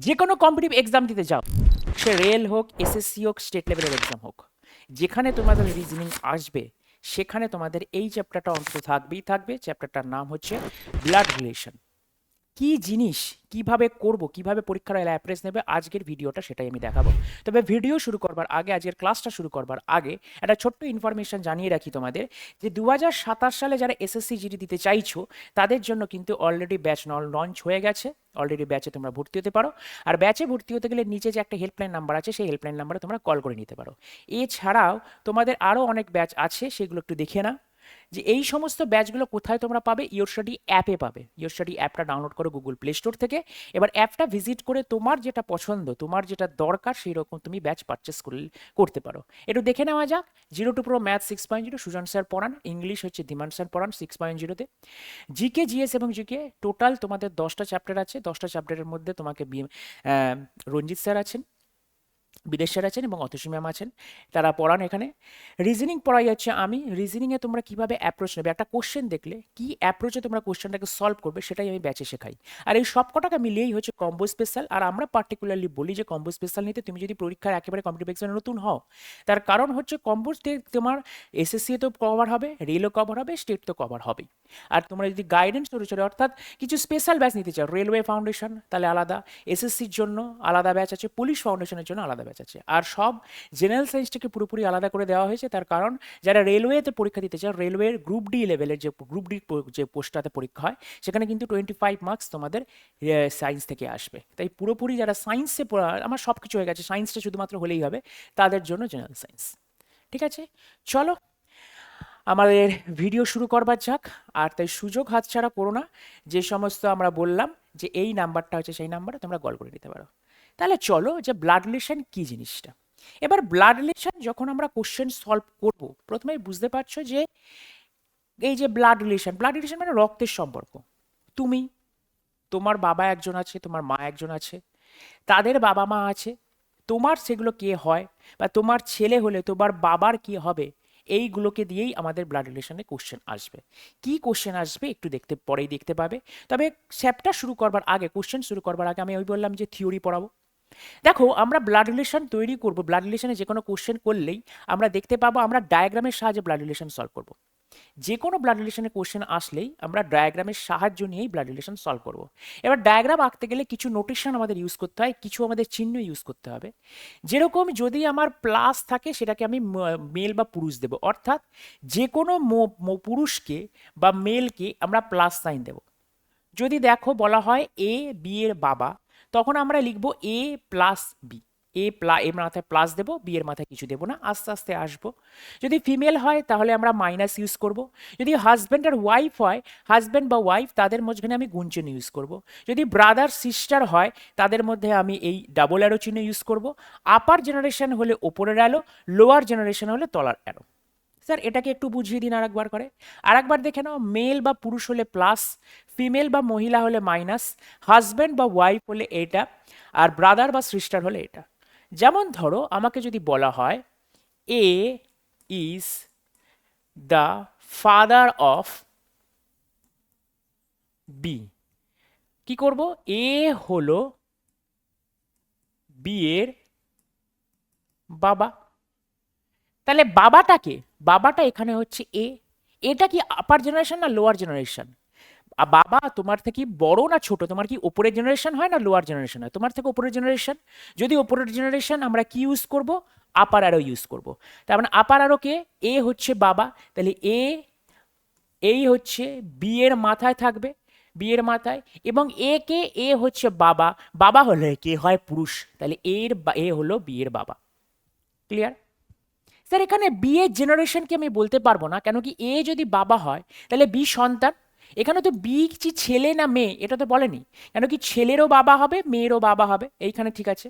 যে কোনো competitive exam দিতে যাও, সে রেল হোক, এসএসসি হোক, স্টেট লেভেলের এক্সাম হোক, যেখানে তোমাদের রিজনিং আসবে সেখানে তোমাদের এই চ্যাপ্টারটা অন্তত থাকবেই থাকবে। চ্যাপ্টারটার নাম হচ্ছে ব্লাড রিলেশন। কি জিনিস, কিভাবে করব, কিভাবে পরীক্ষার অ্যাপ্রেস নেবে, আজকের ভিডিওটা সেটাই আমি দেখাবো। তবে ভিডিও শুরু করবার আগে, আজকের ক্লাসটা শুরু করবার আগে একটা ছোট্ট ইনফরমেশন জানিয়ে রাখি তোমাদের, যে 2027 সালে যারা এসএসসি জিডি দিতে চাইছো তাদের জন্য কিন্তু অলরেডি ব্যাচ লঞ্চ হয়ে গেছে। অলরেডি ব্যাচে তোমরা ভর্তি হতে পারো। আর ব্যাচে ভর্তি হতে গেলে নিচে যে একটা হেল্পলাইন নাম্বার আছে, সেই হেল্পলাইন নাম্বারে তোমরা কল করে নিতে পারো। এছাড়াও তোমাদের আরও অনেক ব্যাচ আছে, সেগুলো একটু দেখে নাও। যে এই সমস্ত ব্যাচগুলো কোথায় তোমরা পাবে, ইয়োর স্টাডি অ্যাপে পাবে। ইয়োর স্টাডি অ্যাপটা ডাউনলোড করো গুগল প্লে স্টোর থেকে। এবার অ্যাপটা ভিজিট করে তোমার যেটা পছন্দ, তোমার যেটা দরকার, সেই রকম তুমি ব্যাচ পারচেস করতে পারো। একটু দেখে নেওয়া যাক। 0 to Pro math 6.0 Sujan sir পড়ান, ইংলিশ হচ্ছে ধীমান স্যার পড়ান 6.0-তে। জিকে, জিএস এবং জিকে টোটাল তোমাদের 10টা চ্যাপ্টার আছে। 10টা চ্যাপ্টারের মধ্যে তোমাকে রঞ্জিত স্যার আছেন, বিদেশ স্যার আছেন এবং অতসী ম্যাম আছেন, তারা পড়ান এখানে। রিজনিং পড়াই হচ্ছে আমি। রিজনিংয়ে তোমরা কীভাবে অ্যাপ্রোচ নেবে, একটা কোশ্চেন দেখলে কী অ্যাপ্রোচে তোমরা কোশ্চেনটাকে সলভ করবে, সেটাই আমি ব্যাচে শেখাই। আর এই সব কটাকে মিলিয়েই হচ্ছে কম্বো স্পেশাল। আর আমরা পার্টিকুলারলি বলি যে কম্বো স্পেশাল নিতে তুমি যদি পরীক্ষার একেবারে কম্পিটিটিভ এক্সামে নতুন হও, তার কারণ হচ্ছে কম্বোতে তোমার এসএসসি তো কভার হবে, রেলও কভার হবে, স্টেট তো কভার হবেই। আর তোমরা যদি গাইডেন্স চলে অর্থাৎ কিছু স্পেশাল ব্যাচ নিতে চাও, রেলওয়ে ফাউন্ডেশন তাহলে আলাদা, এসএসসির জন্য আলাদা ব্যাচ আছে, পুলিশ ফাউন্ডেশনের জন্য আলাদা ব্যাচ আছে। আর সব জেনারেল সায়েন্সটাকে পুরোপুরি আলাদা করে দেওয়া হয়েছে, তার কারণ যারা রেলওয়েতে পরীক্ষা দিতে চাও, রেলওয়ের গ্রুপ ডি লেভেলের যে গ্রুপ ডি যে পোস্টটাতে পরীক্ষা হয়, সেখানে কিন্তু 25 মার্কস তোমাদের সায়েন্স থেকে আসবে। তাই পুরোপুরি যারা সায়েন্সে পড়া, আমার সব কিছু হয়ে গেছে, সায়েন্সটা শুধুমাত্র হলেই হবে, তাদের জন্য জেনারেল সায়েন্স। ঠিক আছে, চলো আমাদের ভিডিও শুরু করবার যাক। আর তাই সুযোগ হাতছাড়া করো না। যে সমস্ত আমরা বললাম যে এই নাম্বারটা হচ্ছে সেই নাম্বারে তোমরা কল করে নিতে পারো। তাহলে চলো, যে ব্লাড রিলেশন কি জিনিসটা। এবার ব্লাড রিলেশন যখন আমরা কোশ্চেন সলভ করব, প্রথমেই বুঝতে পারছো যে এই যে ব্লাড রিলেশন মানে রক্তের সম্পর্ক। তুমি, তোমার বাবা একজন আছে, তোমার মা একজন আছে, তাদের বাবা মা আছে, তোমার সেগুলো কে হয়, বা তোমার ছেলে হলে তোমার বাবার কি হবে, এইগুলোকে দিয়েই আমাদের ব্লাড রিলেশনে কোশ্চেন আসবে। কি কোশ্চেন আসবে একটু পরেই দেখতে পাবে। তবে চ্যাপ্টার শুরু করবার আগে, কোশ্চেন শুরু করবার আগে আমি ওই বললাম যে থিওরি পড়াবো। দেখো, আমরা ব্লাড রিলেশন তৈরি করব, ব্লাড রিলেশনে যে কোনো কোশ্চেন করলেই আমরা দেখতে পাবো আমরা ডায়াগ্রামের সাহায্যে ব্লাড রিলেশন সলভ করব। যে কোনো ব্লাড রিলেশনের কোশ্চেন আসলেই আমরা ডায়াগ্রামের সাহায্য নিয়েই ব্লাড রিলেশন সলভ করব। এবার ডায়াগ্রাম আঁকতে গেলে কিছু নোটেশন আমাদের ইউজ করতে হয়, কিছু আমাদের চিহ্ন ইউজ করতে হবে। যেরকম যদি আমার প্লাস থাকে, সেটাকে আমি মেল বা পুরুষ দেব, অর্থাৎ যে কোনো পুরুষকে বা মেলকে আমরা প্লাস সাইন দেব। যদি দেখো বলা হয় এ বি এর বাবা, তখন আমরা লিখবো এ প্লাস বি। এ মাথায় প্লাস দেবো, বি এর মাথায় কিছু দেবো না, আস্তে আস্তে আসবো। যদি ফিমেল হয় তাহলে আমরা মাইনাস ইউজ করব। যদি হাজব্যান্ড আর ওয়াইফ হয়, হাজব্যান্ড বা ওয়াইফ, তাদের মাঝখানে আমি গুণ চিহ্ন ইউজ করব। যদি ব্রাদার সিস্টার হয়, তাদের মধ্যে আমি এই ডাবল অ্যারো চিহ্ন ইউজ করব। আপার জেনারেশন হলে ওপরের অ্যারো, লোয়ার জেনারেশন হলে তলার অ্যারো। স্যার এটাকে একটু বুঝিয়ে দিন আরেকবার করে। আরেকবার দেখে নাও, মেল বা পুরুষ হলে প্লাস, ফিমেল বা মহিলা হলে মাইনাস, হাজব্যান্ড বা ওয়াইফ হলে এটা, আর ব্রাদার বা সিস্টার হলে এটা। যেমন ধরো আমাকে যদি বলা হয় A is the father of B, কি করব, এ হলো বি এর বাবা। তাহলে বাবাটা এখানে হচ্ছে এ। এটা কি আপার জেনারেশন না লোয়ার জেনারেশন? বাবা তোমার থেকে বড় না ছোট? তোমার কি ওপরের জেনারেশন হয় না লোয়ার জেনারেশন হয়? তোমার থেকে ওপরের জেনারেশন। যদি ওপরের জেনারেশন, আমরা কি ইউজ করব, আপার অ্যারো ইউজ করব। তার মানে আপার অ্যারোকে, এ হচ্ছে বাবা, তাহলে এই হচ্ছে বি এর মাথায় থাকবে, বি এর মাথায়, এবং এ হচ্ছে বাবা, বাবা হলে কে হয় পুরুষ, তাহলে এ হলো বি এর বাবা। ক্লিয়ার? স্যার এখানে বি এর জেনারেশনকে আমি বলতে পারবো না, কেন কি এ যদি বাবা হয় তাহলে বি সন্তান। এখানে তো বি কি ছেলে না মেয়ে এটা তো বলেনি, কেন কি ছেলেরও বাবা হবে, মেয়েরও বাবা হবে, এইখানে ঠিক আছে।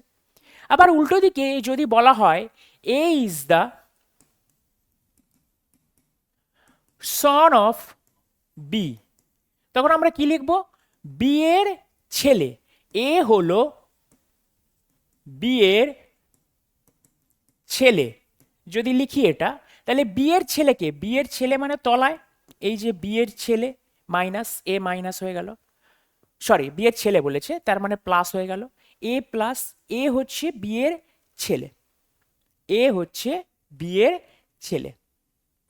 আবার উল্টো দিকে যদি বলা হয় A is the son of B, তখন আমরা কি লিখব, বি এর ছেলে, এ হলো বি এর ছেলে। যদি লিখি এটা, তাহলে বি এর ছেলেকে, বি এর ছেলে মানে তলায়, এই যে বি এর ছেলে মাইনাস এ মাইনাস হয়ে গেল, সরি বি এর ছেলে বলেছে তার মানে প্লাস হয়ে গেল, এ প্লাস এ হচ্ছে বিয়ের ছেলে, এ হচ্ছে বিয়ের ছেলে,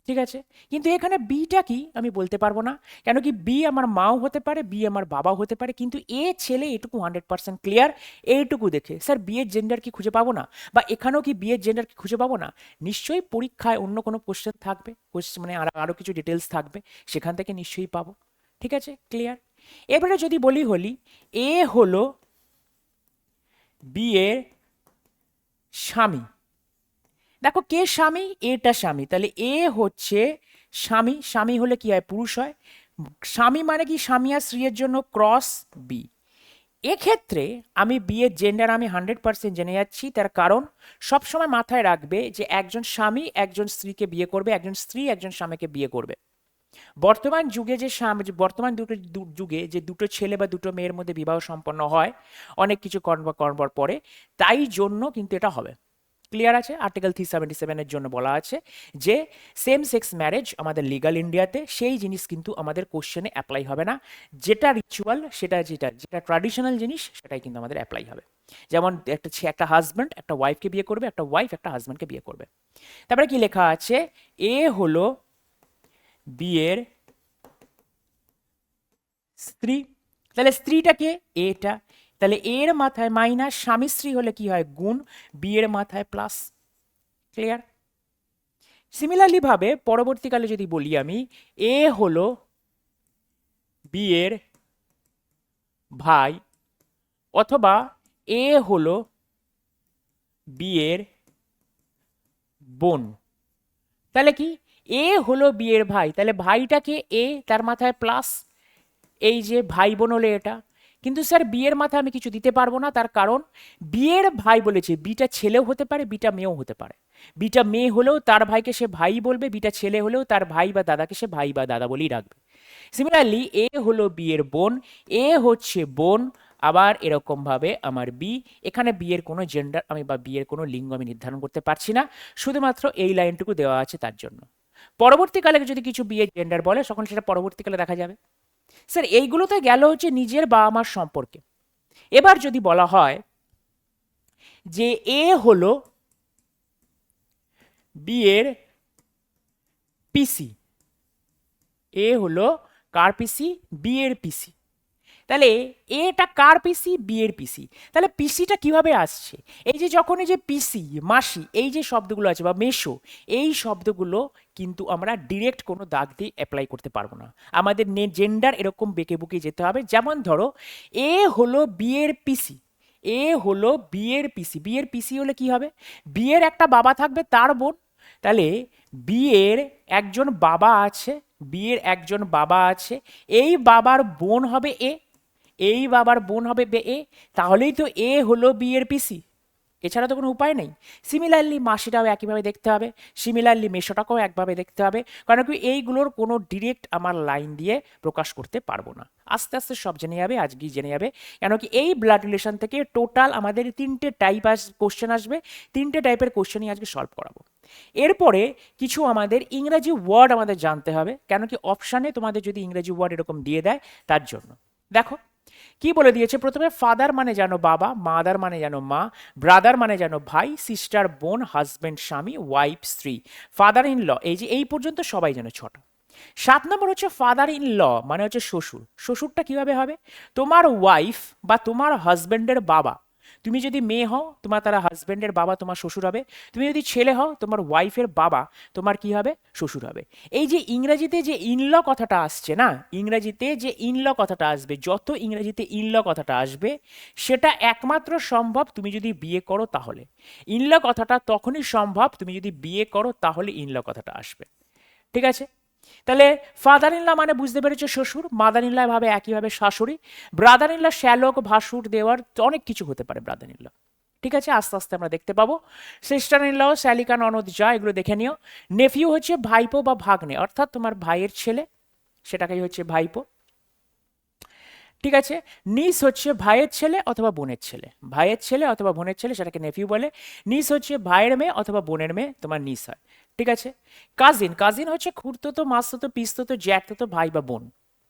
ঠিক আছে। কিন্তু এখানে বিটা কি আমি বলতে পারবো না, কেন কি বি আমার মাও হতে পারে, বি আমার বাবাও হতে পারে, কিন্তু এ ছেলে এটুকু 100% ক্লিয়ার। এইটুকু দেখে স্যার বিয়ের জেন্ডার কি খুঁজে পাবো না, বা এখানেও কি বিয়ের জেন্ডার কি খুঁজে পাবো না? নিশ্চয়ই পরীক্ষায় অন্য কোনো কোশ্চেন থাকবে, কোশ্চেন মানে আরো কিছু ডিটেলস থাকবে, সেখান থেকে নিশ্চয়ই পাবো। ঠিক আছে, ক্লিয়ার। এবারে যদি বলি এ হলো বিয়ের স্বামী, দেখো কে স্বামী, এটা স্বামী, তাহলে এ হচ্ছে স্বামী, স্বামী হলে কি হয় পুরুষ হয়, স্বামী মানে কি স্বামী আর স্ত্রীর জন্য ক্রস বি। এক্ষেত্রে আমি বিয়ের জেন্ডার আমি 100% জেনে যাচ্ছি, তার কারণ সবসময় মাথায় রাখবে যে একজন স্বামী একজন স্ত্রীকে বিয়ে করবে, একজন স্ত্রী একজন স্বামীকে বিয়ে করবে। বর্তমান যুগে যে বর্তমান যুগে যে দুটো ছেলে বা দুটো মেয়ের মধ্যে বিবাহ সম্পন্ন হয় অনেক কিছু করবার পরে, তাই জন্য কিন্তু এটা হবে। ক্লিয়ার আছে? আর্টিকেল 377 এর জন্য বলা আছে যে সেম সেক্স ম্যারেজ আমাদের লিগাল ইন্ডিয়াতে, সেই জিনিস কিন্তু আমাদের কোশ্চেনে অ্যাপ্লাই হবে না। যেটা রিচুয়াল, সেটা যেটা যেটা ট্র্যাডিশনাল জিনিস, সেটাই কিন্তু আমাদের অ্যাপ্লাই হবে। যেমন একটা হাজব্যান্ড একটা ওয়াইফকে বিয়ে করবে, একটা ওয়াইফ একটা হাজব্যান্ডকে বিয়ে করবে। তারপরে কি লেখা আছে, এ হলো বিয়ের স্ত্রী, তাহলে স্ত্রীটাকে এটা, তাহলে এর মাথায় মাইনাস, স্বামী স্ত্রী হলে কি হয় গুণ, বিয়ের মাথায় প্লাস। ক্লিয়ার? সিমিলারলি ভাবে পরবর্তীকালে যদি বলি আমি, এ হলো বিয়ের ভাই, অথবা এ হলো বিয়ের বোন, তাহলে কি এ হলো বিয়ের ভাই, তাহলে ভাইটাকে এ, তার মাথায় প্লাস, এই যে ভাই বোন হলে এটা। কিন্তু স্যার বিয়ের মাথায় আমি কিছু দিতে পারবো না, তার কারণ বিয়ের ভাই বলেছে, বিটা ছেলেও হতে পারে বিটা মেয়েও হতে পারে, বিটা মেয়ে হলেও তার ভাইকে সে ভাই বলবে, বিটা ছেলে হলেও তার ভাই বা দাদাকে সে ভাই বা দাদা বলেই রাখবে। সিমিলারলি এ হলো বিয়ের বোন, এ হচ্ছে বোন, আবার এরকম ভাবে আমার বি, এখানে বিয়ের কোনো জেন্ডার আমি বা বিয়ের কোনো লিঙ্গ আমি নির্ধারণ করতে পারছি না, শুধুমাত্র এই লাইনটুকু দেওয়া আছে তার জন্য। পরবর্তীকালে যদি কিছু বিয়ের জেন্ডার বলে তখন সেটা পরবর্তীকালে দেখা যাবে। স্যার এইগুলোতে গেল হচ্ছে নিজের বাবা মার সম্পর্কে। এবার যদি বলা হয় যে এ হলো বিয়ের পিসি, এ হলো কার পিসি, বিয়ের পিসি, তাহলে এটা কার পিসি, বিয়ের পিসি, তাহলে পিসিটা কিভাবে আসছে, এই যে যখন এই যে পিসি মাসি এই যে শব্দগুলো আছে বা মেশো, এই শব্দগুলো কিন্তু আমরা ডিরেক্ট কোনো দাগ দিয়ে অ্যাপ্লাই করতে পারবো না, আমাদের জেন্ডার এরকম বেঁকে বুকে যেতে হবে। যেমন ধরো এ হলো বিয়ের পিসি, এ হলো বিয়ের পিসি, বিয়ের পিসি হলে কি হবে, বিয়ের একটা বাবা থাকবে তার বোন, তাহলে বিয়ের একজন বাবা আছে, বিয়ের একজন বাবা আছে, এই বাবার বোন হবে এ, এই বাবার বোন হবে এ, তাহলেই তো এ হলো বিয়ের পিসি, এছাড়া তো কোনো উপায় নেই। সিমিলারলি মাসিটাও একইভাবে দেখতে হবে, সিমিলারলি মেশোটাকেও একভাবে দেখতে হবে, কারণ কি এইগুলোর কোনো ডিরেক্ট আমার লাইন দিয়ে প্রকাশ করতে পারবো না। আস্তে আস্তে সব জেনে যাবে, আজকেই জেনে যাবে, কেন কি এই ব্লাড রিলেশন থেকে টোটাল আমাদের তিনটে টাইপ কোশ্চেন আসবে, তিনটে টাইপের কোশ্চেনই আজকে সলভ করাবো। এরপরে কিছু আমাদের ইংরেজি ওয়ার্ড আমাদের জানতে হবে, কেন কি অপশানে তোমাদের যদি ইংরেজি ওয়ার্ড এরকম দিয়ে দেয় তার জন্য। দেখো কি বলে দিয়েছে, প্রথমে ফাদার মানে জানো বাবা, মাদার মানে জানো মা, ব্রাদার মানে জানো ভাই, সিস্টার বোন, হাজব্যান্ড স্বামী, ওয়াইফ স্ত্রী, ফাদার ইন ল, এই যে এই পর্যন্ত সবাই জানো ছটা। 7 নম্বর হচ্ছে ফাদার ইন ল মানে হচ্ছে শ্বশুর, শ্বশুরটা কিভাবে হবে, তোমার ওয়াইফ বা তোমার হাজব্যান্ডের বাবা, তুমি যদি মেয়ে হও তোমার তারা হাজব্যান্ডের বাবা তোমার শ্বশুর হবে, তুমি যদি ছেলে হও তোমার ওয়াইফের বাবা তোমার কি হবে, শ্বশুর হবে। এই যে ইংরেজিতে যে ইনল কথাটা আসছে না, ইংরেজিতে যে ইনল কথাটা আসবে, যত ইংরেজিতে ইনল কথাটা আসবে সেটা একমাত্র সম্ভব তুমি যদি বিয়ে করো তাহলে, ইনল কথাটা তখনই সম্ভব তুমি যদি বিয়ে করো তাহলে ইনল কথাটা আসবে। ঠিক আছে, তাহলে ফাদার ইনলা মানে বুঝতে পেরেছো শ্বশুর, মাদার ইনলা ভাবে একইভাবে শাশুড়ি, ব্রাদার ইনলা শ্যালক ভাসুর দেওয়ার অনেক কিছু হতে পারে ব্রাদার ইনলা। ঠিক আছে, আস্তে আস্তে আমরা দেখতে পাবো। সিস্টার ইনলাও শ্যালিকা ননদ যা, এগুলো দেখে নিও। নেফিউ হচ্ছে ভাইপো বা ভাগ্নে, অর্থাৎ তোমার ভাইয়ের ছেলে, সেটাকেই হচ্ছে ভাইপো। ঠিক আছে, নিস হচ্ছে ভাইয়ের ছেলে অথবা বোনের ছেলে, ভাইয়ের ছেলে অথবা বোনের ছেলে সেটাকে নেফিউ বলে। নিস হচ্ছে ভাইয়ের মেয়ে অথবা বোনের মেয়ে, তোমার নিস হয়। ঠিক আছে, কাজিন, কাজিন হচ্ছে খুড়তো, মাসতো, পিস্ততো, জ্যাঠতো ভাই বা বোন,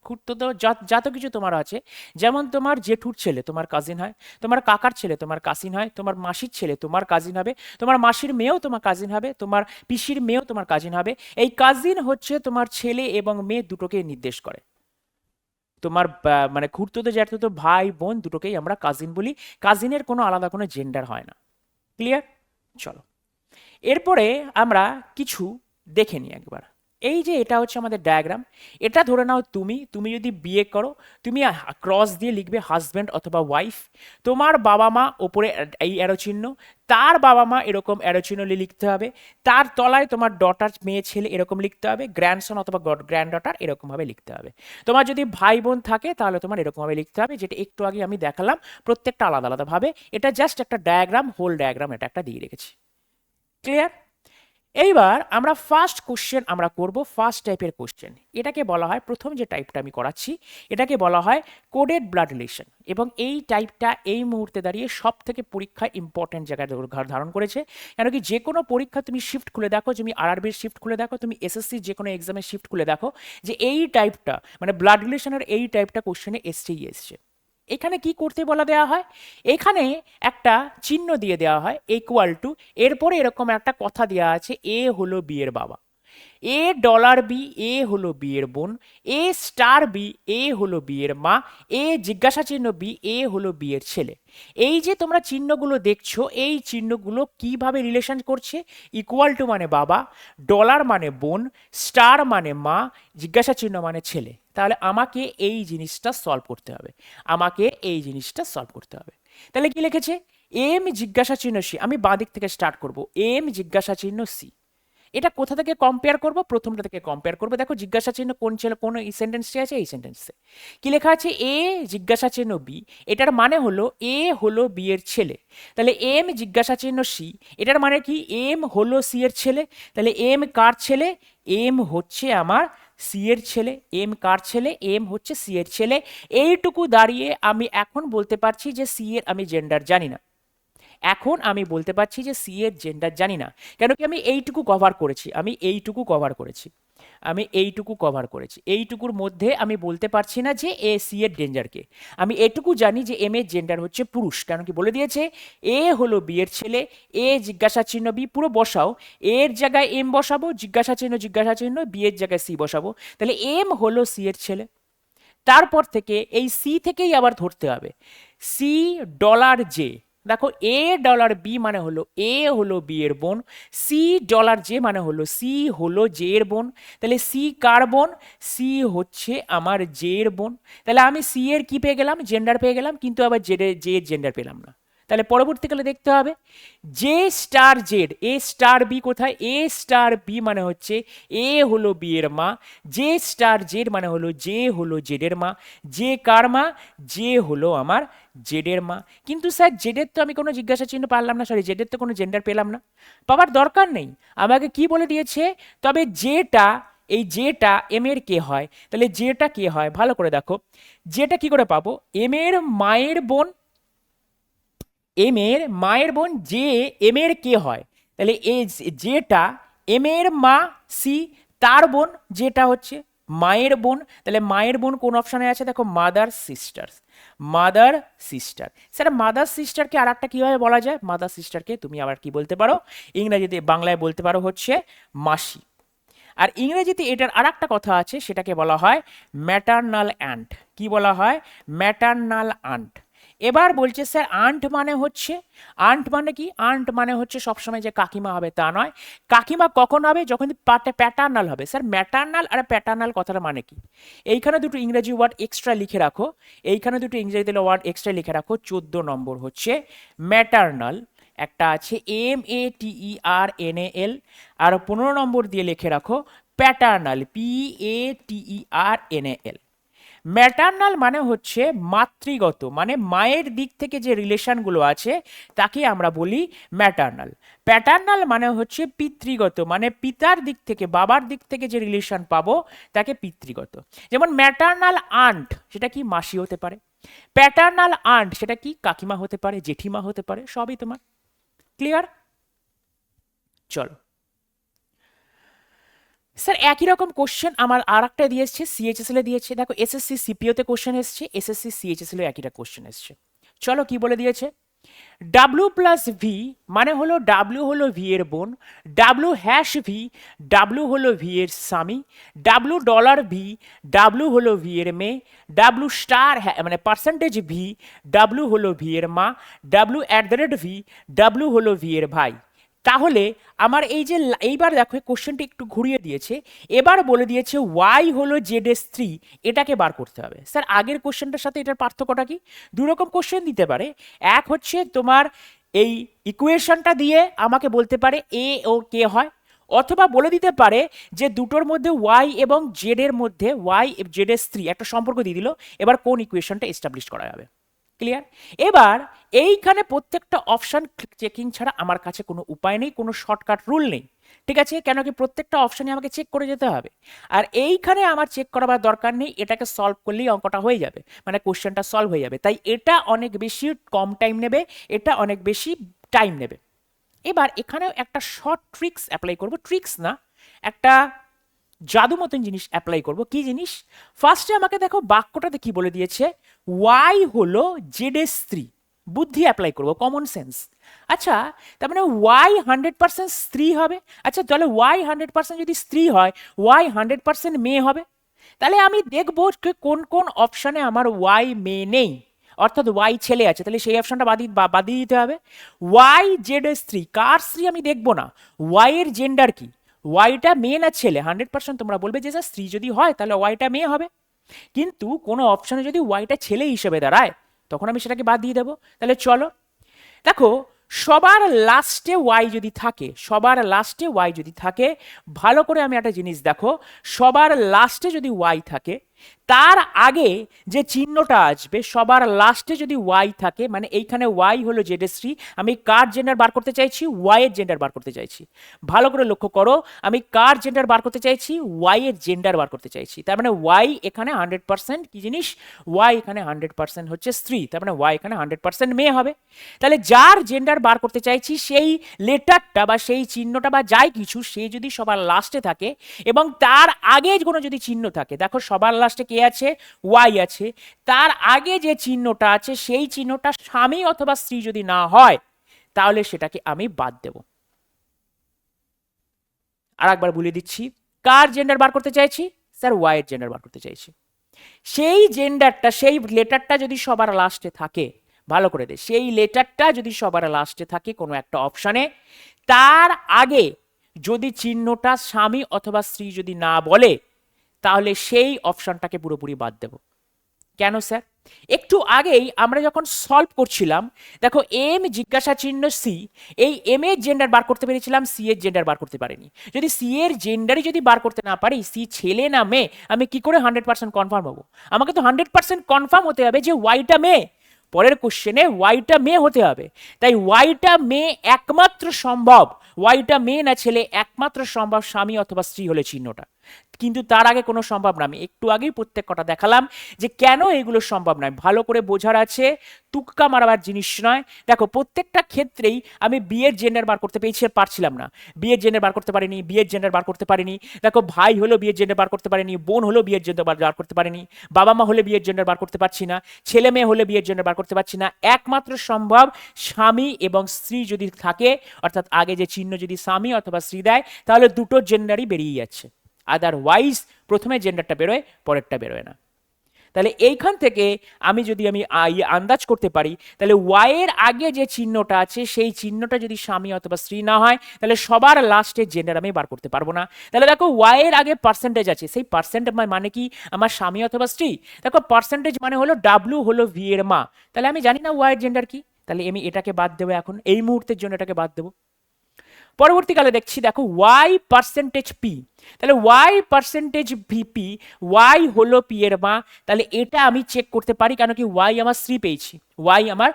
খুড়তুতো যত কিছু তোমার আছে, যেমন তোমার জেঠুর ছেলে তোমার কাজিন হয়, তোমার কাকার ছেলে তোমার কাজিন হয়, তোমার মাসির ছেলে তোমার কাজিন হবে, তোমার মাসির মেয়েও তোমার কাজিন হবে, তোমার পিসির মেয়েও তোমার কাজিন হবে। এই কাজিন হচ্ছে তোমার ছেলে এবং মেয়ে দুটোকে নির্দেশ করে। তোমার মানে খুড়তুতো জ্যাঠতুতো ভাই বোন দুটোকেই আমরা কাজিন বলি। কাজিনের কোনো আলাদা কোনো জেন্ডার হয় না। ক্লিয়ার? চলো, এরপরে আমরা কিছু দেখে নিই একবার। এই যে এটা হচ্ছে আমাদের ডায়াগ্রাম। এটা ধরে নাও তুমি তুমি যদি বিয়ে করো, তুমি ক্রস দিয়ে লিখবে হাজব্যান্ড অথবা ওয়াইফ। তোমার বাবা মা ওপরে এই অ্যারো চিহ্ন, তার বাবা মা এরকম অ্যারো চিহ্ন লিখতে হবে, তার তলায় তোমার ডটার মেয়ে ছেলে এরকম লিখতে হবে, গ্র্যান্ডসন অথবা গ্র্যান্ড ডটার এরকমভাবে লিখতে হবে। তোমার যদি ভাই বোন থাকে তাহলে তোমার এরকমভাবে লিখতে হবে, যেটা একটু আগে আমি দেখালাম, প্রত্যেকটা আলাদা আলাদাভাবে। এটা জাস্ট একটা ডায়াগ্রাম, হোল ডায়াগ্রাম এটা একটা দিয়ে রেখেছি। ক্লিয়ার? এইবার আমরা ফার্স্ট কোশ্চেন আমরা করব, ফার্স্ট টাইপের কোশ্চেন। এটাকে বলা হয়, প্রথম যে টাইপটা আমি করাচ্ছি এটাকে বলা হয় কোডেড ব্লাড রিলেশন। এবং এই টাইপটা এই মুহূর্তে দাঁড়িয়ে সব থেকে পরীক্ষায় ইম্পর্টেন্ট জায়গায় ধারণ করেছে। কেন কি, যে কোনো পরীক্ষা তুমি শিফট খুলে দেখো, তুমি আরআরবির শিফট খুলে দেখো, তুমি এসএসসির যে কোনো এক্সামের শিফট খুলে দেখো, যে এই টাইপটা মানে ব্লাড রিলেশনের এই টাইপটা কোশ্চেনে এসছে। এখানে কি করতে বলা দেওয়া হয়, এখানে একটা চিহ্ন দিয়ে দেওয়া হয় ইকুয়াল টু, এরপরে এরকম একটা কথা দেওয়া আছে, এ হলো বিয়ের বাবা, এ ডলার বি এ হলো বিয়ের বোন, এ স্টার বি এ হলো বিয়ের মা, এ জিজ্ঞাসা চিহ্ন বি এ হলো বিয়ের ছেলে। এই যে তোমরা চিহ্নগুলো দেখছো, এই চিহ্নগুলো কিভাবে রিলেশন করছে, ইকুয়াল টু মানে বাবা, ডলার মানে বোন, স্টার মানে মা, জিজ্ঞাসা চিহ্ন মানে ছেলে। তাহলে আমাকে এই জিনিসটা সলভ করতে হবে, আমাকে এই জিনিসটা সলভ করতে হবে। তাহলে কি লিখেছে, এম জিজ্ঞাসা চিহ্ন সি, আমি বাঁ দিক থেকে স্টার্ট করব, এম জিজ্ঞাসা চিহ্ন সি। এটা কোথা থেকে কম্পেয়ার করব, প্রথমটা থেকে কম্পেয়ার করব। দেখো জিজ্ঞাসা চিহ্ন কোন ছিল, কোন এই সেন্টেন্সটি আছে, এই সেন্টেন্সে কি লেখা আছে, এ জিজ্ঞাসা চিহ্ন বি, এটার মানে হলো এ হলো বি এর ছেলে। তাহলে এম জিজ্ঞাসা চিহ্ন সি, এটার মানে কি, এম হলো সি এর ছেলে। তাহলে এম কার ছেলে, এম হচ্ছে আমার সি এর ছেলে। এম কার ছেলে, এম হচ্ছে সি এর ছেলে। এইটুকু দাঁড়িয়ে আমি এখন বলতে পারছি যে সি এর আমি জেন্ডার জানি না। এখন আমি বলতে পারছি যে সি এর জেন্ডার জানি না, কেন কি আমি এইটুকু কভার করেছি, আমি এইটুকু কভার করেছি, আমি এইটুকু কভার করেছি। এইটুকুর মধ্যে আমি বলতে পারছি না যে এ সি এর জেন্ডারকে। আমি এটুকু জানি যে এম এর জেন্ডার হচ্ছে পুরুষ, কেন কি বলে দিয়েছে এ হলো বি এর ছেলে, এ জিজ্ঞাসা চিহ্ন বি, পুরো বসাও, এর জায়গায় এম বসাবো, জিজ্ঞাসা চিহ্ন বি এর জায়গায় সি বসাবো। তাহলে এম হলো সি এর ছেলে। তারপর থেকে এই সি থেকেই আবার ধরতে হবে, সি ডলার জে। দেখো এ ডলার বি মানে হলো এ হলো বি এর বোন, সি ডলার জে মানে হলো সি হলো জে এর বোন। তাহলে সি কার বোন, সি হচ্ছে আমার জে এর বোন। তাহলে আমি সি এর কি পেয়ে গেলাম, জেন্ডার পেয়ে গেলাম, কিন্তু আবার জে এর জেন্ডার পেলাম না। তাহলে পরবর্তীকালে দেখতে হবে জে স্টার জেড, এ স্টার বি কোথায়, এ স্টার বি মানে হচ্ছে এ হলো বি এর মা, জে স্টার জেড মানে হলো জে হলো জেডের মা। জে কার মা, জে হলো আমার জেডের মা। কিন্তু স্যার জেডের তো আমি কোনো জিজ্ঞাসা চিহ্ন পারলাম না, সরি জেডের তো কোনো জেন্ডার পেলাম না। পাওয়ার দরকার নেই, আমাকে কি বলে দিয়েছে, তবে যেটা এই যেটা এম এর কে হয়, তাহলে যেটা কে হয় ভালো করে দেখো, যেটা কি করে পাবো, এম এর মায়ের বোন, এম এর মায়ের বোন যে এম এর কে হয়, তাহলে এই যেটা এম এর মা সি, তার বোন যেটা হচ্ছে মায়ের বোন। তাহলে মায়ের বোন কোন অপশনে আছে, দেখো mother sister, mother sister. Sir mother সিস্টারকে আর একটা কীভাবে বলা যায়, মাদার সিস্টারকে তুমি আবার কি বলতে পারো, ইংরেজিতে বাংলায় বলতে পারো হচ্ছে মাসি। আর ইংরেজিতে এটার আর একটা কথা আছে, সেটাকে বলা হয় ম্যাটার্নাল অ্যান্ট। কি বলা হয়, ম্যাটার্নাল আন্ট। এবার বলছে স্যার আন্ট মানে হচ্ছে, আন্ট মানে কি, আন্ট মানে হচ্ছে সবসময় যে কাকিমা হবে তা নয়। কাকিমা কখন হবে, যখন প্যাটার্নাল হবে। স্যার ম্যাটার্নাল আর প্যাটার্নাল কথাটা মানে কি, এইখানে দুটো ইংরেজি ওয়ার্ড এক্সট্রা লিখে রাখো, এইখানে দুটো ইংরেজিতে ওয়ার্ড এক্সট্রা লিখে রাখো। 14 নম্বর হচ্ছে ম্যাটার্নাল, একটা আছে MATERNAL, আর 15 নম্বর দিয়ে লিখে রাখো প্যাটার্নাল, PATERNAL। ম্যাটার্নাল মানে হচ্ছে মাতৃগত, মানে মায়ের দিক থেকে যে রিলেশনগুলো আছে তাকে আমরা বলি ম্যাটার্নাল। প্যাটার্নাল মানে হচ্ছে পিতৃগত, মানে পিতার দিক থেকে বাবার দিক থেকে যে রিলেশন পাবো তাকে পিতৃগত। যেমন ম্যাটার্নাল আন্ট সেটা কি মাসি হতে পারে, প্যাটার্নাল আন্ট সেটা কি কাকিমা হতে পারে, জেঠিমা হতে পারে, সবই তোমার ক্লিয়ার। চলো স্যার একই রকম কোশ্চেন আমার আর একটা দিয়েছে, সিএইচএসএল এ দিয়েছে। দেখো এসএসসি সিপিওতে কোশ্চেন এসছে, এসএসসি সিএইচএসএল এ একইটা কোশ্চেন এসছে। চলো কি বলে দিয়েছে, ডাব্লু প্লাস ভি মানে হলো ডাব্লু হলো ভি এর বোন, ডাব্লু হ্যাশ ভি ডাব্লু হলো ভি এর স্বামী, ডাব্লু ডলার ভি ডাব্লু হলো ভি এর মেয়ে, ডাব্লু স্টার মানে পার্সেন্টেজ ভি ডাব্লু হলো ভি এর মা, W at the rate V W হলো ভি এর ভাই। তাহলে আমার এই যে এইবার দেখো কোশ্চেনটা একটু ঘুরিয়ে দিয়েছে, এবার বলে দিয়েছে ওয়াই হলো জেড এর স্ত্রী, এটাকে বার করতে হবে। স্যার আগের কোশ্চেনটার সাথে এটার পার্থক্যটা কি? দু রকম কোশ্চেন দিতে পারে। এক হচ্ছে তোমার এই ইকুয়েশনটা দিয়ে আমাকে বলতে পারে এ ও কে হয়, অথবা বলে দিতে পারে যে দুটোর মধ্যে ওয়াই এবং জেড এর মধ্যে ওয়াই জেড এর স্ত্রী একটা সম্পর্ক দিয়ে দিল, এবার কোন ইকুয়েশনটা এস্টাবলিশ করা যাবে। ক্লিয়ার? এবার এইখানে প্রত্যেকটা অপশন চেকিং ছাড়া আমার কাছে কোনো উপায় নেই, কোনো শর্টকাট রুল নেই। ঠিক আছে, কেন কি প্রত্যেকটা অপশানে আমাকে চেক করে যেতে হবে। আর এইখানে আমার চেক করাবার দরকার নেই, এটাকে সলভ করলেই অঙ্কটা হয়ে যাবে, মানে কোশ্চেনটা সলভ হয়ে যাবে। তাই এটা অনেক বেশি কম টাইম নেবে, এটা অনেক বেশি টাইম নেবে। এবার এখানেও একটা শর্ট ট্রিক্স অ্যাপ্লাই করব, ট্রিক্স না, একটা জাদু মতন জিনিস অ্যাপ্লাই করব। কি জিনিস? ফার্স্টে আমাকে দেখো বাক্যটাতে কি বলে দিয়েছে, ওয়াই হলো জেড এর স্ত্রী। বুদ্ধি অ্যাপ্লাই করব, কমন সেন্স। আচ্ছা, তার মানে ওয়াই 100% স্ত্রী হবে। আচ্ছা তাহলে ওয়াই 100% যদি স্ত্রী হয়, ওয়াই 100% মেয়ে হবে। তাহলে আমি দেখবো কোন কোন অপশানে আমার ওয়াই মেয়ে নেই, অর্থাৎ ওয়াই ছেলে আছে, তাহলে সেই অপশনটা বাদ দিয়ে দিতে হবে। ওয়াই জেড এর স্ত্রী, কার স্ত্রী আমি দেখবো না, ওয়াই এর জেন্ডার কি, ওয়াইটা মেয়ে না ছেলে। 100% তোমরা বলবে যে স্যার স্ত্রী যদি হয় তাহলে ওয়াইটা মেয়ে হবে, কিন্তু কোনো অপশনে যদি ওয়াইটা ছেলে হিসেবে দাঁড়ায় তখন আমি সেটাকে বাদ দিয়ে দেবো। তাহলে চলো দেখো, সবার লাস্টে ওয়াই যদি থাকে, সবার লাস্টে ওয়াই যদি থাকে, ভালো করে আমি একটা জিনিস দেখো, সবার লাস্টে যদি ওয়াই থাকে, তার আগে যে চিহ্নটা আসবে, সবার লাস্টে যদি ওয়াই থাকে, মানে এইখানে ওয়াই হলো জেডশ্রী, আমি কার জেন্ডার বার করতে চাইছি, ওয়াই এর জেন্ডার বার করতে চাইছি। ভালো করে লক্ষ্য করো, আমি কার জেন্ডার বার করতে চাইছি, ওয়াই এর জেন্ডার বার করতে চাইছি। তার মানে ওয়াই এখানে 100% কি জিনিস, ওয়াই এখানে 100% হচ্ছে স্ত্রী, তার মানে ওয়াই এখানে 100% মেয়ে হবে। তাহলে যার জেন্ডার বার করতে চাইছি সেই লেটারটা বা সেই চিহ্নটা বা যাই কিছু, সে যদি সবার লাস্টে থাকে এবং তার আগে কোনো যদি চিহ্ন থাকে, দেখো সবার লাস্টে কে আছে, ওয়াই আছে, তার আগে যে চিহ্নটা আছে সেই চিহ্নটা স্বামী অথবা স্ত্রী যদি না হয় তাহলে সেটাকে আমি বাদ দেব। আর একবার বলে দিচ্ছি, কার জেন্ডার বার করতে চাইছি, স্যার ওয়াই এর জেন্ডার বার করতে চাইছি। সেই জেন্ডারটা, সেই লেটারটা যদি সবার লাস্টে থাকে, ভালো করে দে, সেই লেটারটা যদি সবার লাস্টে থাকে কোনো একটা অপশানে, তার আগে যদি চিহ্নটা স্বামী অথবা স্ত্রী যদি না বলে তাহলে সেই অপশনটাকে পুরোপুরি বাদ দেব। কেন স্যার? একটু আগেই আমরা যখন সলভ করছিলাম, দেখো এম জিজ্ঞাসা চিহ্ন সি, এই এম এর জেন্ডার বার করতে পেরেছিলাম, সি এর জেন্ডার বার করতে পারিনি। যদি সি এর জেন্ডারই যদি বার করতে না পারি, সি ছেলে না মেয়ে, আমি কি করে 100% কনফার্ম হবো? আমাকে তো 100% কনফার্ম হতে হবে যে ওয়াইটা মেয়ে। পরের কোশ্চেনে ওয়াইটা মেয়ে হতে হবে, তাই ওয়াইটা মেয়ে একমাত্র সম্ভব, ওয়াইটা মেয়ে না ছেলে, একমাত্র সম্ভব স্বামী অথবা স্ত্রী হলে চিহ্নটা। কিন্তু তার আগে কোনো সম্ভব না। আমি একটু আগেই প্রত্যেক কটা দেখালাম যে কেন এগুলো সম্ভব নয়, ভালো করে বোঝার আছে, তুক্কা মারাবার জিনিস নয়। দেখো প্রত্যেকটা ক্ষেত্রেই আমি বিয়ের জেন্ডার বার করতে পারছিলাম না, বিয়ের জেন্ডার বার করতে পারিনি, বিয়ের জেন্ডার বার করতে পারিনি। দেখো ভাই হলো বিয়ের জেন্ডার বার করতে পারিনি, বোন হলো বিয়ের জেন্ডার বার করতে পারিনি, বাবা মা হলে বিয়ের জেন্ডার বার করতে পারছি না, ছেলে মেয়ে হলে বিয়ের জেন্ডার বার করতে পারছি না। একমাত্র সম্ভব স্বামী এবং স্ত্রী যদি থাকে, অর্থাৎ আগে যে চিহ্ন যদি স্বামী অথবা স্ত্রী দেয় তাহলে দুটো জেন্ডারই বেরিয়ে যাচ্ছে। আদারওয়াইজ প্রথমে জেন্ডারটা বেরোয়, পরেরটা বেরোয় না। তাহলে এইখান থেকে আমি যদি আন্দাজ করতে পারি, তাহলে ওয়াই এর আগে যে চিহ্নটা আছে সেই চিহ্নটা যদি স্বামী অথবা স্ত্রী না হয় তাহলে সবার লাস্টের জেন্ডার আমি বার করতে পারবো না। তাহলে দেখো ওয়াই এর আগে পার্সেন্টেজ আছে, সেই পার্সেন্টেজ মানে কি, আমার স্বামী অথবা স্ত্রী। দেখো পার্সেন্টেজ মানে হলো ডাব্লু হলো ভি এর মা, তাহলে আমি জানি না ওয়াই এর জেন্ডার কি, তাহলে আমি এটাকে বাদ দেবো, এখন এই মুহূর্তের জন্য এটাকে বাদ দেবো। পরবর্তীকালে দেখছি দেখো ওয়াই পার্সেন্টেজ পি, তাহলে ওয়াই পার্সেন্টেজ ভিপি, ওয়াই হলো পি এর মা, তাহলে এটা আমি চেক করতে পারি, কেন কি ওয়াই আমার স্ত্রী পেয়েছি, ওয়াই আমার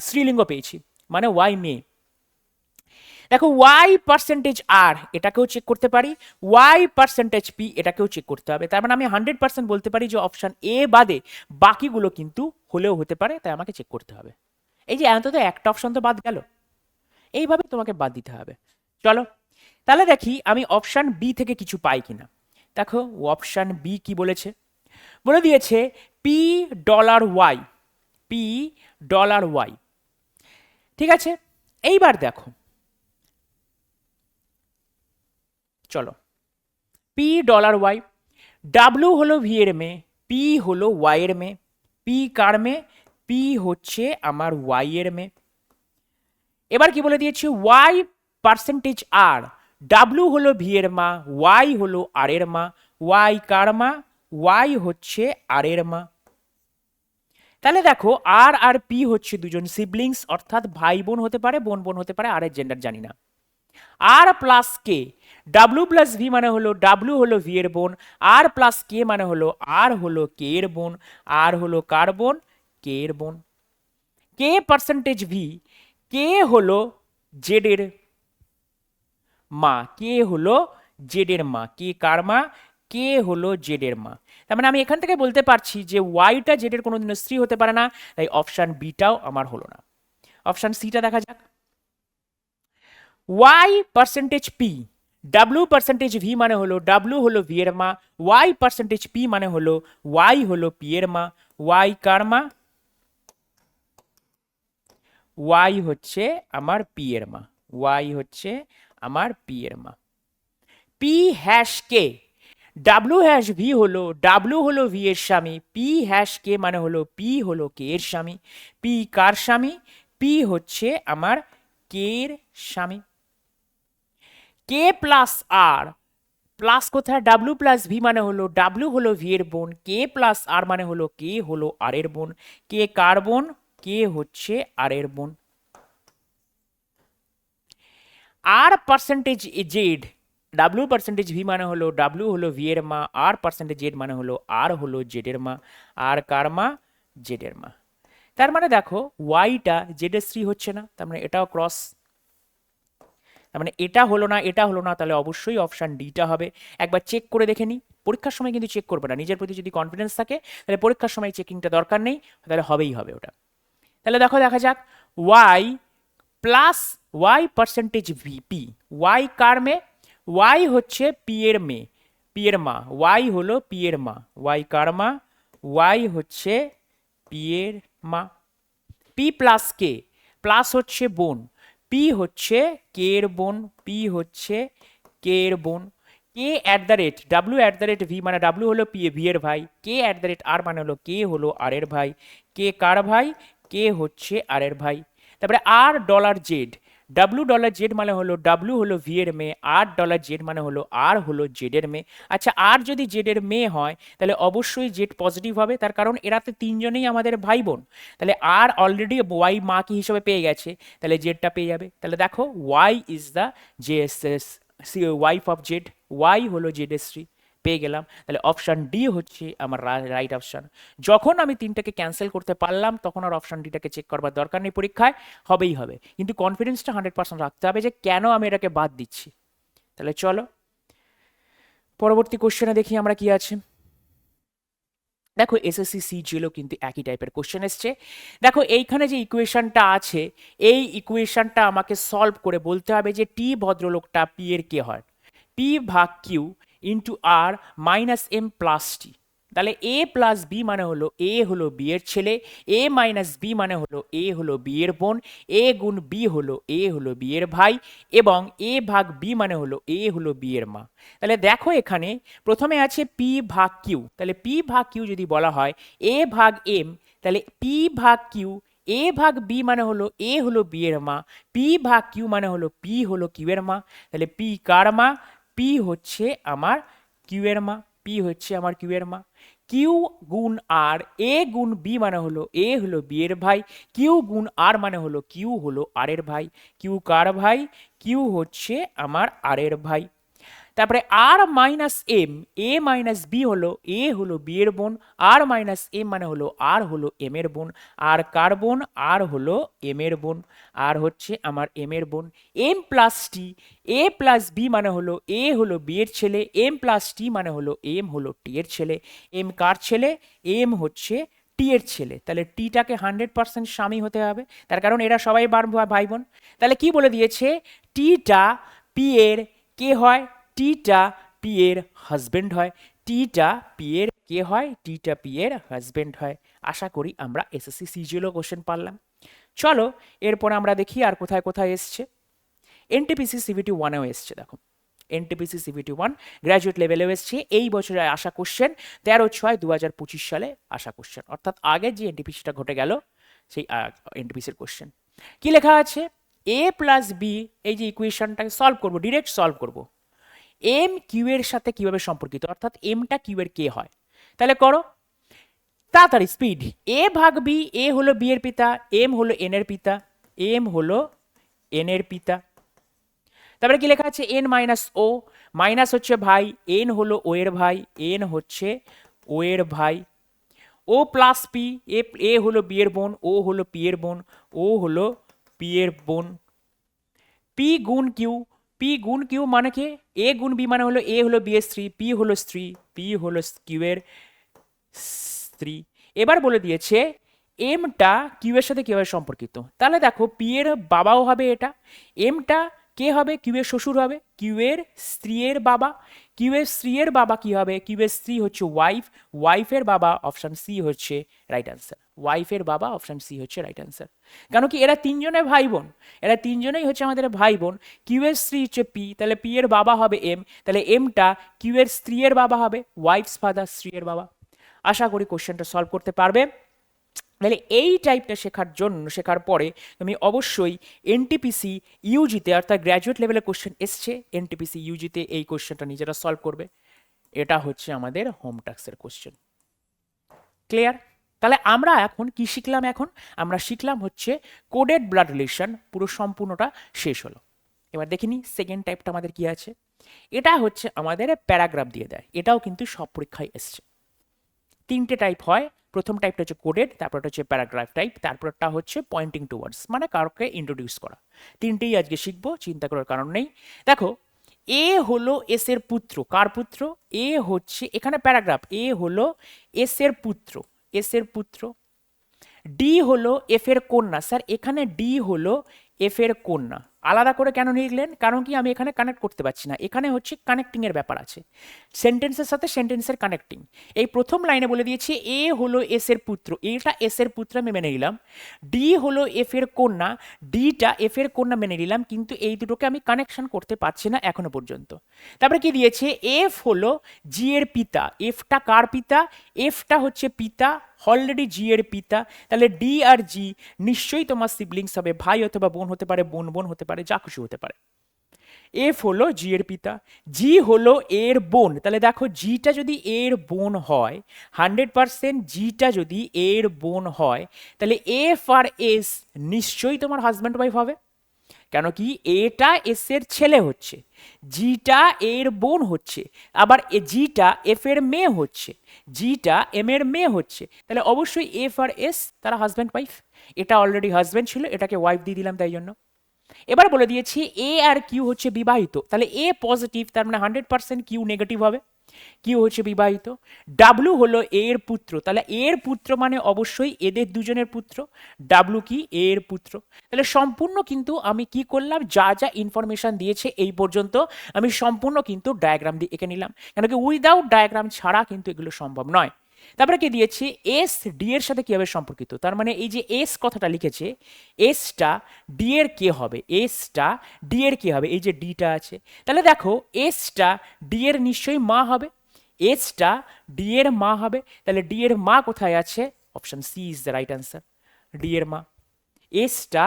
স্ত্রীলিঙ্গ পেয়েছি, মানে ওয়াই মেয়ে। দেখো ওয়াই পার্সেন্টেজ আর, এটাকেও চেক করতে পারি, ওয়াই পার্সেন্টেজ পি, এটাকেও চেক করতে হবে। তার মানে আমি 100% বলতে পারি যে অপশন এ বাদে বাকিগুলো কিন্তু হলেও হতে পারে, তাই আমাকে চেক করতে হবে। এই যে অন্তত একটা অপশন তো বাদ গেল, এইভাবে তোমাকে বাদ দিতে হবে। চলো তাহলে দেখি আমি অপশান বি থেকে কিছু পাই কিনা। দেখো অপশান বি কি বলেছে, বলে দিয়েছে P dollar Y, P dollar Y. ঠিক আছে, এইবার দেখো, চলো পি ডলার ওয়াই, ডাব্লু হলো ভি এর মেয়ে, পি হলো ওয়াই এর মেয়ে। পি কার মেয়ে? পি হচ্ছে আমার ওয়াই এর মেয়ে। এবার কি বলে দিয়েছে, ওয়াই পার্সেন্টেজ আর, ডাব্লু হলো ভি এর মা, ওয়াই হলো আর এর মা। ওয়াই কার মা? ওয়াই হচ্ছে আর এর মা। তাহলে দেখো আর আর পি হচ্ছে দুজন সিবলিংস, অর্থাৎ ভাই বোন হতে পারে, বোন বোন হতে পারে, আর এর জেন্ডার জানি না। আর প্লাস কে, ডাব্লু প্লাস ভি মানে হলো ডাব্লু হলো ভি এর বোন, আর প্লাস কে মানে হলো আর হলো কে এর বোন, আর হলো কার বোন? কে এর বোন। কে পার্সেন্টেজ ভি, কে হলো জেড এর মা, কে হলো জেড এর মা। কে কার মা? কে হলো জেড এর মা। তার মানে আমি এখান থেকে বলতে পারছি যে ওয়াইটা জেড এর কোনোদিন স্ত্রী হতে পারে না, তাই অপশান বিটাও আমার হলো না। অপশান সিটা দেখা যাক। Y percentage P, W percentage V মানে হলো ডাব্লু হলো ভি এর মা, ওয়াই পার্সেন্টেজ পি মানে হলো ওয়াই হলো পি এর মা। ওয়াই কার মা? ওয়াই হচ্ছে আমার পি এর মা, ওয়াই হচ্ছে আমার পি এর মা। পি হ্যাশ কে, ডাব্লু হ্যাশ ভি হলো ডাব্লু হলো ভি এর স্বামী, পি হ্যাশ কে মানে হলো পি হলো কে এর স্বামী। পি কার স্বামী? পি হচ্ছে আমার কে এর স্বামী। কে প্লাস আর, প্লাস কোথায়? ডাব্লু প্লাস ভি মানে হলো ডাব্লু হলো ভি এর বোন, কে প্লাস আর মানে হলো কে হলো আর এর বোন। কে কার বোন? কে হচ্ছে আর এর বোন। R percentage Z, W percentage V মানে হলো ডাব্লু হলো ভি এর মা, আর পার্সেন্টেজ জেড মানে হলো আর হলো জেড এর মা। আর কার মা? জেড এর মা। তার মানে দেখো ওয়াইটা জেড এর স্ত্রী হচ্ছে না, তার মানে এটাও ক্রস। তার মানে এটা হলো না, এটা হলো না, তাহলে অবশ্যই অপশান ডিটা হবে। একবার চেক করে দেখে নিই, পরীক্ষার সময় কিন্তু চেক করবে না, নিজের প্রতি যদি কনফিডেন্স থাকে তাহলে পরীক্ষার সময় চেকিংটা দরকার নেই, তাহলে হবেই হবে ওটা। তাহলে দেখো দেখা যাক, Y plus Y percentage V P, Y কার মেয়ে? ওয়াই হচ্ছে পি এর মেয়ে, পি এর মা, ওয়াই হলো পি এর মা। ওয়াই কার মা? ওয়াই হচ্ছে পি এর মা। পি প্লাস কে, প্লাস হচ্ছে বোন, পি হচ্ছে কে এর বোন, পি হচ্ছে কে এর বোন। K at the rate, W at the rate V মানে ডাব্লু হলো পি ভি এর ভাই, কে অ্যাট দ্য রেট আর মানে হলো কে হলো আর এর ভাই। কে কার ভাই? কে হচ্ছে আর এর ভাই। তারপরে R dollar Z, W dollar Z মানে হলো ডাব্লু হলো ভি এর মেয়ে, আর ডলার জেড মানে হলো আর হলো জেড এর মেয়ে। আচ্ছা আর যদি জেড এর মেয়ে হয় তাহলে অবশ্যই জেড পজিটিভ হবে, তার কারণ এরাতে তিনজনেই আমাদের ভাই বোন। তাহলে আর অলরেডি ওয়াই মা কি হিসেবে পেয়ে গেছে, তাহলে জেডটা পেয়ে যাবে। তাহলে দেখো Y is the J wife of Z, Y হলো জেড এর স্ত্রী, পেয়ে গেলাম। তাহলে অপশান ডি হচ্ছে আমার রাইট অপশান। যখন আমি তিনটাকে ক্যান্সেল করতে পারলাম তখন আর অপশান ডিটাকে চেক করবার দরকার নেই, পরীক্ষায় হবেই হবে, কিন্তু কনফিডেন্সটা 100% রাখতে হবে যে কেন আমি এটাকে বাদ দিচ্ছি। তাহলে চলো পরবর্তী কোশ্চেনে দেখি আমরা কি আছে। দেখো এসএসসি সিজিএলও কিন্তু একই টাইপের কোশ্চেন এসছে। দেখো এইখানে যে ইকুয়েশনটা আছে, এই ইকুয়েশনটা আমাকে সলভ করে বলতে হবে যে টি ভদ্রলোকটা পি এর কে হয়, পি ভাগ কিউ ইন্টু আর মাইনাস এম প্লাস টি। তাহলে এ প্লাস বি মানে হলো এ হলো বি এর ছেলে, এ মাইনাস বি মানে হলো এ হলো বি এর বোন, এ গুণ বি হলো এ হলো বি এর ভাই, এবং এ ভাগ বি মানে হলো এ হলো বি এর মা। তাহলে দেখো এখানে প্রথমে আছে পি ভাগ কিউ, তাহলে পি ভাগ কিউ যদি বলা হয় এ ভাগ এম, তাহলে পি ভাগ কিউ, এ ভাগ বি মানে হলো এ হলো বি এর মা, পি ভাগ কিউ মানে হলো পি হলো কিউ এর মা। তাহলে পি কার মা? পি হচ্ছে আমার কিউ এর মা, পি হচ্ছে আমার কিউ এর মা। কিউ গুণ আর, এ গুণ বি মানে হলো এ হলো বি এর ভাই, কিউ গুণ আর মানে হলো কিউ হলো আর এর ভাই। কিউ কার ভাই? কিউ হচ্ছে আমার আর এর ভাই। তারপরে আর মাইনাস এম, এ মাইনাস বি হলো এ হলো বি এর বোন, আর মাইনাস এম মানে হলো আর হলো এম এর বোন। আর কার বোন? আর হলো এম এর বোন, আর হচ্ছে আমার এম এর বোন। এম প্লাস টি, এ প্লাস বি মানে হলো এ হলো বি এর ছেলে, এম প্লাস টি মানে হলো এম হলো টি এর ছেলে। এম কার ছেলে? এম হচ্ছে টি এর ছেলে। তাহলে টিটাকে 100% স্বামী হতে হবে, তার কারণ এরা সবাই ভাই বোন। তাহলে কি বলে দিয়েছে, টিটা পি এর কে হয়? টিটা পি এর হাজবেন্ড হয়। টিটা পি এর কে হয়? টিটা পি এর হাজবেন্ড হয়। আশা করি আমরা এসএসসি সিজিএল কোশ্চেন পারলাম। চলো এরপর আমরা দেখি আর কোথায় কোথায় এসছে। এনটিপিসি সিভিটি ওয়ানেও এসছে, দেখো এনটিপিসি সিভিটি ওয়ান গ্র্যাজুয়েট লেভেলেও এসছে। এই বছরে আসা কোশ্চেন 13/6/2025 সালে আসা কোশ্চেন, অর্থাৎ আগে যে এনটিপিসিটা ঘটে গেল সেই এনটিপিসির কোশ্চেন। কি লেখা আছে? এ প্লাস বি, এই যে ইকুয়েশনটাকে সলভ করব, ডিরেক্ট সলভ করব। এম কিউ এর সাথে কিভাবে সম্পর্কিত, অর্থাৎ এমটা কিউ এর কে হয়, তাহলে করো তাড়াতাড়ি স্পিড। এ ভাগ বি, এ হলো বি এর পিতা, এম হলো এন এর পিতা, এম হলো এন এর পিতা। তারপরে কি লেখা আছে? এন মাইনাস ও, মাইনাস হচ্ছে ভাই, এন হলো ও এর ভাই, এন হচ্ছে ও এর ভাই। ও প্লাস পি, এ হলো বি এর বোন, ও হলো পি এর বোন, ও হলো পি এর বোন। পি গুণ কিউ, পি গুণ কিউ মানে কি? এ গুণ বি মানে হলো এ হলো বি এর স্ত্রী, পি হলো স্ত্রী, পি হলো কিউ এর স্ত্রী। এবার বলে দিয়েছে এমটা কিউ এর সাথে কিভাবে সম্পর্কিত, তাহলে দেখো পি এর বাবাও হবে এটা, এমটা কে হবে? কিউ এর শ্বশুর হবে, কিউ এর স্ত্রীর বাবা। কিউ এর স্ত্রীর বাবা কি হবে? কিউ এর স্ত্রী হচ্ছে ওয়াইফ, ওয়াইফের বাবা অপশন সি হচ্ছে রাইট অ্যান্সার। ওয়াইফের বাবা অপশন সি হচ্ছে রাইট অ্যান্সার। কেন কি এরা তিনজনে ভাই বোন, এরা তিনজনেই হচ্ছে আমাদের ভাই বোন। কিউ এর স্ত্রী হচ্ছে পি, তাহলে পি এর বাবা হবে এম, তাহলে এমটা কিউ এর স্ত্রীর বাবা হবে, ওয়াইফস ফাদার, স্ত্রীর বাবা। আশা করি কোশ্চেনটা সলভ করতে পারবে। তাহলে এই টাইপটা শেখার পরে তুমি অবশ্যই এনটিপিসি ইউজিতে, অর্থাৎ গ্র্যাজুয়েট লেভেলের কোশ্চেন এসছে, এনটিপিসি ইউজিতে এই কোশ্চেনটা নিজেরা সলভ করবে। এটা হচ্ছে আমাদের হোম টাস্কের কোশ্চেন। ক্লিয়ার? তাহলে আমরা এখন কি শিখলাম? এখন আমরা শিখলাম হচ্ছে কোডেড ব্লাড রিলেশন, পুরো সম্পূর্ণটা শেষ হলো। এবার দেখিনি সেকেন্ড টাইপটা আমাদের কি আছে। এটা হচ্ছে আমাদের প্যারাগ্রাফ দিয়ে দেয়, এটাও কিন্তু সব পরীক্ষায় এসছে। তিনটে টাইপ হয়, প্রথম টাইপটা হচ্ছে কোডেড, তারপরটা হচ্ছে প্যারাগ্রাফ টাইপ, তারপরটা হচ্ছে পয়েন্টিং টুয়ার্ডস, মানে কাউকে ইন্ট্রোডিউস করা। তিনটেই আজকে শিখবো, চিন্তা করার কারণ নেই। দেখো এ হলো এস এর পুত্র, কার পুত্র? এ হচ্ছে এখানে প্যারাগ্রাফ, এ হলো এস এর পুত্র, এস এর পুত্র। ডি হলো এফ এর কন্যা, স্যার এখানে ডি হলো এফ এর কন্যা, আলাদা করে কেন লিখলেন? কারণ কি আমি এখানে কানেক্ট করতে পারছি না, এখানে হচ্ছে কানেক্টিং এর ব্যাপার আছে, সেন্টেন্সের সাথে সেন্টেন্সের কানেক্টিং। এই প্রথম লাইনে বলে দিয়েছি এ হলো এস এর পুত্র, এটা এস এর পুত্র আমি মেনে নিলাম। ডি হলো এফ এর কন্যা, ডিটা এফ এর কন্যা মেনে নিলাম, কিন্তু এই দুটোকে আমি কানেকশন করতে পারছি না এখনো পর্যন্ত। তারপরে কি দিয়েছে? এফ হলো জি এর পিতা, এফটা কার পিতা? এফটা হচ্ছে পিতা, অলরেডি জি এর পিতা, তাহলে ডি আর জি নিশ্চয়ই তোমার সিবলিংস হবে, ভাই অথবা বোন হতে পারে, বোন বোন হতে পারে, যা খুশি হতে পারে। এফ হলো জি এর পিতা, জি হলো এর বোন, তাহলে দেখো জিটা যদি এর বোন হয়, 100% জিটা যদি এর বোন হয়, তাহলে এফ আর এস নিশ্চয়ই তোমার হাজব্যান্ড ওয়াইফ হবে। কেন কি এটা এস এর ছেলে হচ্ছে, জিটা এর বোন হচ্ছে, আবার জিটা এফ এর মেয়ে হচ্ছে, জিটা এম এর মেয়ে হচ্ছে, তাহলে অবশ্যই এফ আর এস তারা হাজব্যান্ড ওয়াইফ। এটা অলরেডি হাজব্যান্ড ছিল, এটাকে ওয়াইফ দিয়ে দিলাম তাই জন্য। এবার বলে দিয়েছি এ আর কিউ হচ্ছে বিবাহিত, তাহলে এ পজিটিভ, তার মানে 100% কিউ নেগেটিভ হবে, কিউ হচ্ছে বিবাহিত। ডাব্লু হলো এর পুত্র, তাহলে এর পুত্র মানে অবশ্যই এদের দুজনের পুত্র, ডাব্লু কি এর পুত্র। তাহলে সম্পূর্ণ কিন্তু আমি কি করলাম, যা যা ইনফরমেশন দিয়েছে এই পর্যন্ত আমি সম্পূর্ণ কিন্তু ডায়াগ্রাম দিয়ে এঁকে নিলাম, কেন কি উইদাউট ডায়াগ্রাম ছাড়া কিন্তু এগুলো সম্ভব নয়। তারপরে কি দিয়েছে? এস ডি এর সাথে কিভাবে সম্পর্কিত, তার মানে এই যে এস কথাটা লিখেছে, এসটা ডি এর কে হবে, এসটা ডি এর কে হবে, এই যে ডিটা আছে, তাহলে দেখো এসটা ডি এর নিশ্চয়ই মা হবে, এসটা ডি এর মা হবে, তাহলে ডি এর মা কোথায় আছে? Option C is the right answer, D এর মা। এসটা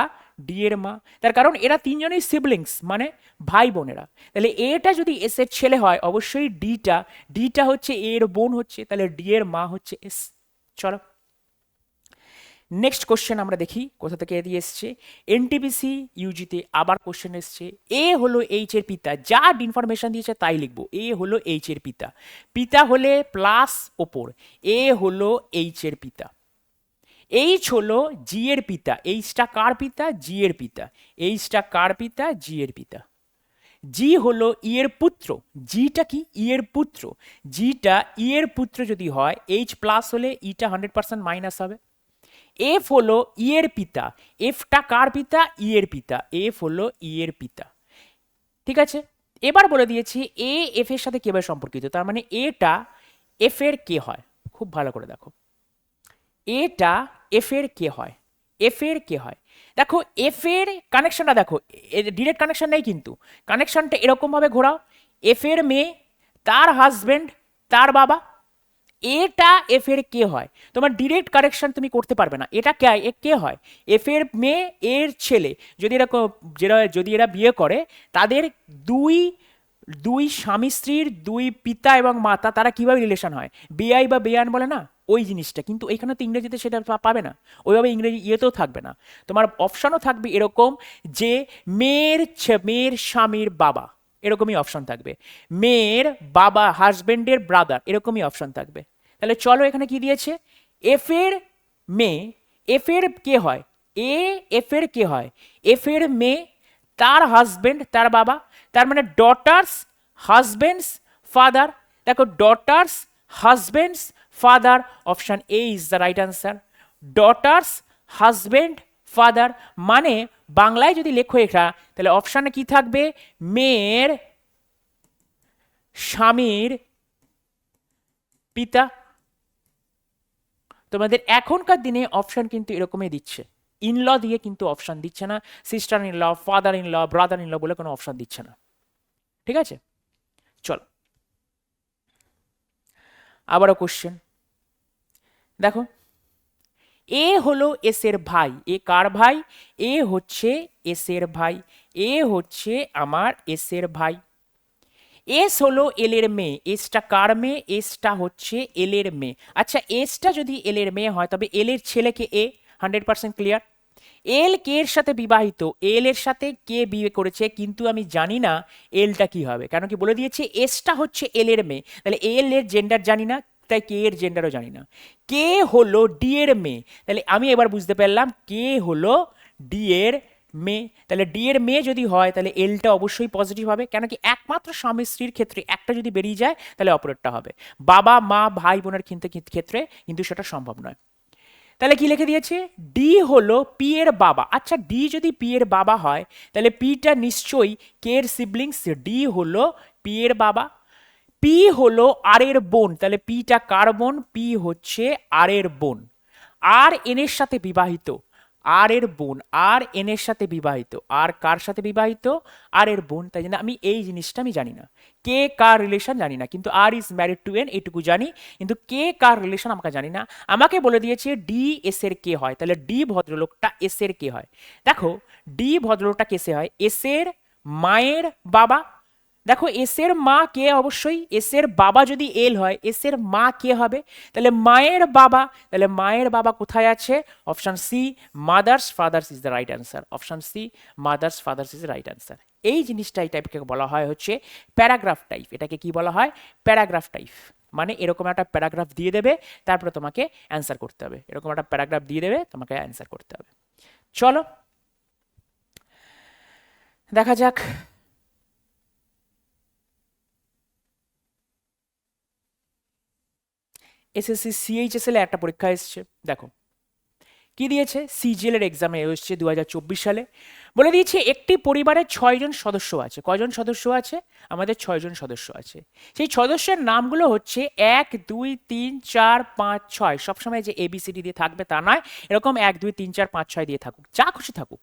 ডি এর মা, তার কারণ এরা তিনজনেই সিবলিংস, মানে ভাই বোনেরা, তাহলে এটা যদি এস এর ছেলে হয় অবশ্যই ডিটা হচ্ছে এর বোন হচ্ছে, তাহলে ডি এর মা হচ্ছে এস। চলো নেক্সট কোশ্চেন আমরা দেখি কোথা থেকে দিয়ে এসছে। এনটিপিসি ইউজিতে আবার কোশ্চেন এসছে, এ হলো এইচ এর পিতা, যা ইনফরমেশন দিয়েছে তাই লিখবো, এ হলো এইচ এর পিতা, পিতা হলে প্লাস ওপর, এ হলো এইচ এর পিতা। এইচ হলো জি এর পিতা, এইচটা কার পিতা? জি এর পিতা, এইচটা কার পিতা? জি এর পিতা। জি হলো ই এর পুত্র, জিটা কি ই এর পুত্র, জিটা ই এর পুত্র যদি হয়, এইচ প্লাস হলে ইটা 100% মাইনাস হবে। এফ হলো ই এর পিতা, এফটা কার পিতা? ই এর পিতা, এফ হলো ই এর পিতা। ঠিক আছে, এবার বলে দিয়েছি এ এফ এর সাথে কিভাবে সম্পর্কিত, তার মানে এটা এফ এর কে হয়। খুব ভালো করে দেখো, এটা এফ এর কে হয়, এফ এর কে হয়। দেখো এফ এর কানেকশনটা দেখো, ডিরেক্ট কানেকশন নেই কিন্তু কানেকশনটা এরকম ভাবে ঘোরাও, এফ এর মেয়ে, তার হাজবেন্ড, তার বাবা, এটা এফ এর কে হয়। তোমার ডিরেক্ট কারেকশন তুমি করতে পারবে না, এটা কে কে হয়, এফ এর মেয়ে এর ছেলে। যদি এরা যদি এরা বিয়ে করে, তাদের দুই দুই স্বামী স্ত্রীর দুই পিতা এবং মাতা, তারা কিভাবে রিলেশন হয়, বেআই বা বেআন বলে না, ওই জিনিসটা। কিন্তু এখানে তো ইংরেজিতে সেটা পাবে না, ওইভাবে ইংরেজি ইয়েতেও থাকবে না। তোমার অপশানও থাকবে এরকম যে মেয়ের স্বামীর বাবা, এরকমই অপশন থাকবে, মেয়ের বাবা হাজবেন্ডের ব্রাদার, এরকমই অপশন থাকবে। তাহলে চলো এখানে কি দিয়েছে, এফ এর মেয়ে, এফ এর কে হয়, এ এফ এর কে হয়, এফ এর মেয়ে, তার হাজবেন্ড, তার বাবা, তার মানে ডটার্স হাজবেন্ডস ফাদার। দেখো daughters husband's father, option A is the right answer. Daughters husband father মানে বাংলায় যদি লেখো এটা, তাহলে অপশানে কি থাকবে, মেয়ের স্বামীর পিতা। তোমাদের এখনকার দিনে অপশন কিন্তু এরকমই দিচ্ছে, ইনল দিয়ে কিন্তু অপশন দিচ্ছে না, sister in law, father in law, brother in law বলে কোনো অপশন দিচ্ছে না। ঠিক আছে, চলো আবারও কোশ্চেন দেখো, এ হলো এস এর ভাই, এ কার ভাই, এ হচ্ছে এস এর ভাই, এ হচ্ছে আমার এস এর ভাই। এস হলো এল এর মেয়ে, এসটা কার মেয়ে, এসটা হচ্ছে এল এর মেয়ে। আচ্ছা এসটা যদি এল এর মেয়ে হয়, তবে এল এর ছেলেকে এ, 100% ক্লিয়ার। এল কে এর সাথে বিবাহিত, এল এর সাথে কে বিয়ে করেছে, কিন্তু আমি জানি না এলটা কি হবে, কারণ কি বলে দিয়েছে এসটা হচ্ছে এল এর মেয়ে, তাহলে এল এর জেন্ডার জানি না, তাই কে এর জেন্ডারও জানি না। কে হলো ডি এর মেয়ে, তাহলে আমি এবার বুঝতে পারলাম কে হলো ডি এর মেয়ে। তাহলে ডি এর মেয়ে যদি হয়, তাহলে এলটা অবশ্যই পজিটিভ হবে, কেন কি একমাত্র স্বামী স্ত্রীর ক্ষেত্রে একটা যদি বেরিয়ে যায়, তাহলে অপরেরটা হবে। বাবা মা ভাই বোনের ক্ষেত্রে কিন্তু সেটা সম্ভব নয়। তাহলে কি লিখে দিয়েছে, ডি হলো পি এর বাবা। আচ্ছা ডি যদি পি এর বাবা হয়, তাহলে পিটা নিশ্চয়ই কে এর সিবলিংস, ডি হলো পি এর বাবা। পি হলো আর এর বোন, তাহলে পিটা কার বোন, পি হচ্ছে আর এর বোন। আর এন এর সাথে বিবাহিত, আর এর বোন, আর এন এর সাথে বিবাহিত, আর কার সাথে বিবাহিত, আর এর বোন। তাই জন্য আমি এই জিনিসটা আমি জানি না, কে কার রিলেশন জানি না, কিন্তু আর ইজ ম্যারিড টু এন এটুকু জানি, কিন্তু কে কার রিলেশন আমাকে জানি না। আমাকে বলে দিয়েছে ডি এস এর কে হয়, তাহলে ডি ভদ্রলোকটা এস এর কে হয়। দেখো ডি ভদ্রলোকটা কেসে হয়, এস এর মায়ের বাবা। দেখো এস এর মা কে, অবশ্যই এস এর বাবা যদি এল হয়, এস এর মা কে হবে, তাহলে মায়ের বাবা। তাহলে মায়ের বাবা কোথায় আছে, option C mother's father's is the right answer, option C mother's father's is the right answer. এই জিনিসটা এই টাইপকে বলা হয় হচ্ছে প্যারাগ্রাফ টাইপ, এটাকে কি বলা হয়, প্যারাগ্রাফ টাইপ। মানে এরকম একটা প্যারাগ্রাফ দিয়ে দেবে, তারপরে তোমাকে অ্যান্সার করতে হবে, এরকম একটা প্যারাগ্রাফ দিয়ে দেবে, তোমাকে অ্যান্সার করতে হবে। চলো দেখা যাক, এসএসসি সিএইচএসএল এর একটা পরীক্ষা এসছে, দেখো কি দিয়েছে, সিজিএল এর এক্সামে এসছে 2024 সালে। বলে দিয়েছে একটি পরিবারে 6 জন সদস্য আছে, কয়জন সদস্য আছে, আমাদের 6 জন সদস্য আছে। সেই সদস্যের নামগুলো হচ্ছে 1 2 3 4 5 6, সবসময় যে এবিসিডি দিয়ে থাকবে তা নয়, এরকম 1 2 3 4 5 6 দিয়ে থাকুক, যা খুশি থাকুক।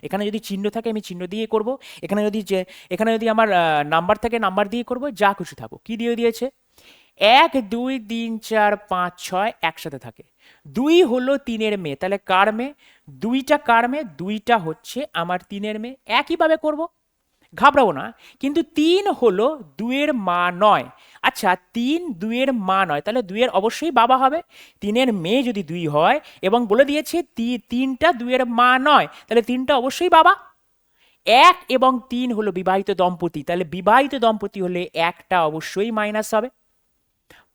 এখানে যদি চিহ্ন থাকে আমি চিহ্ন দিয়ে করব, এখানে যদি আমার নাম্বার থাকে নাম্বার দিয়ে করব, যা খুশি থাকুক। কি দিয়ে দিয়েছে, 1 2 3 4 5 6 একসাথে থাকে। 2 হলো 3-এর মেয়ে, তাহলে কার মেয়ে, 2টা কার মেয়ে, 2টা হচ্ছে আমার 3-এর মেয়ে। একইভাবে করব, ঘাবড়াবো না। কিন্তু 3 হলো 2-এর মা নয়। আচ্ছা 3 2-এর মা নয়, তাহলে 2-এর অবশ্যই বাবা হবে। 3-এর মেয়ে যদি 2 হয় এবং বলে দিয়েছে 3টা 2-এর মা নয়, তাহলে 3টা অবশ্যই বাবা। 1 এবং 3 হলো বিবাহিত দম্পতি, তাহলে বিবাহিত দম্পতি হলে একটা অবশ্যই মাইনাস হবে।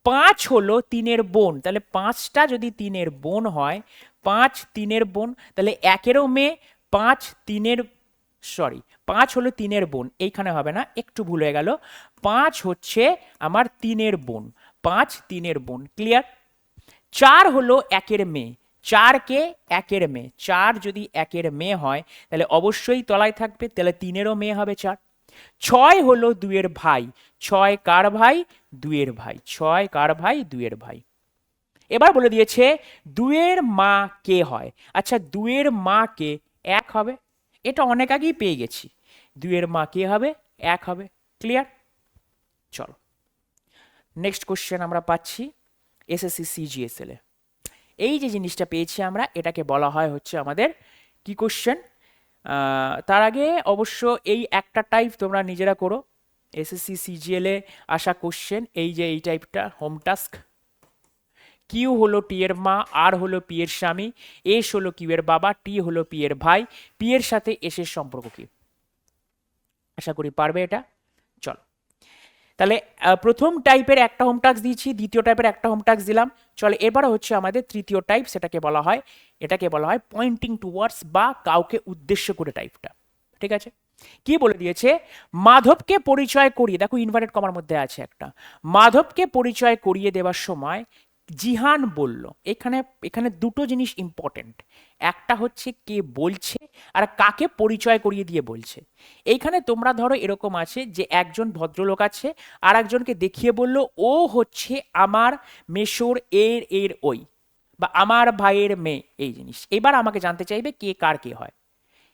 5 হলো 3-এর বোন, তাহলে 5টা যদি 3-এর বোন হয়, 5 3-এর বোন, তাহলে 1-এরও মেয়ে, 5 3-এর, সরি 5 হলো 3-এর বোন, এইখানে হবে না, একটু ভুল হয়ে গেল, 5 হচ্ছে আমার 3-এর বোন, 5 3-এর বোন, ক্লিয়ার। 4 হলো 1-এর মেয়ে, 4 কে 1-এর মেয়ে, 4 যদি 1-এর মেয়ে হয়, তাহলে অবশ্যই তলায় থাকবে, তাহলে 3-এরও মেয়ে হবে 4। ছয় হলো দুইয়ের ভাই, ছয় কার ভাই? দুইয়ের ভাই। ছয় কার ভাই? দুইয়ের ভাই। এবার বলে দিয়েছে দুইয়ের মা কে হয়। আচ্ছা, দুইয়ের মা কে? এক হবে। এটা অনেক আগেই পেয়ে গেছি। দুইয়ের মা কে হবে? এক হবে। ক্লিয়ার? চলো নেক্সট কোশ্চেন আমরা পাচ্ছি এসএসসি সিজিএসএল এ। এই যে জিনিসটা পেয়েছি আমরা, এটাকে বলা হয় হচ্ছে আমাদের কি কোশ্চেন। তার আগে অবশ্য এই একটা টাইপ তোমরা নিজেরা করো। এসএসসি সিজিএল এ আসা কোশ্চেন এই যে এই টাইপটা, হোম টাস্ক। কিউ হলো টি এর মা, আর হলো পি এর স্বামী, এস হলো কিউ এর বাবা, টি হলো পি এর ভাই, পি এর সাথে এস এর সম্পর্ক কি? আশা করি পারবে এটা। চলো তাহলে প্রথম টাইপের একটা হোম টাস্ক দিয়েছি, দ্বিতীয় টাইপের একটা হোম টাস্ক দিলাম। চলো এবারে হচ্ছে আমাদের তৃতীয় টাইপ, সেটাকে বলা হয়, এটাকে বলা হয় পয়েন্টিং টুয়ার্ডস বা কাউকে উদ্দেশ্য করে টাইপটা। ঠিক আছে? কি বলে দিয়েছে? মাধবকে পরিচয় করিয়ে, দেখো ইনভার্টেড কমার মধ্যে আছে একটা, মাধবকে পরিচয় করিয়ে দেওয়ার সময় জিহান বলল। এখানে এখানে দুটো জিনিস ইম্পর্টেন্ট, একটা হচ্ছে কে বলছে আর কাকে পরিচয় করিয়ে দিয়ে বলছে। এইখানে তোমরা ধরো এরকম আছে যে একজন ভদ্রলোক আছে আর একজনকে দেখিয়ে বলল ও হচ্ছে আমার মেশোর এর এর ওই, বা আমার ভাইয়ের মেয়ে, এই জিনিস। এবার আমাকে জানতে চাইবে কে কার কে হয়।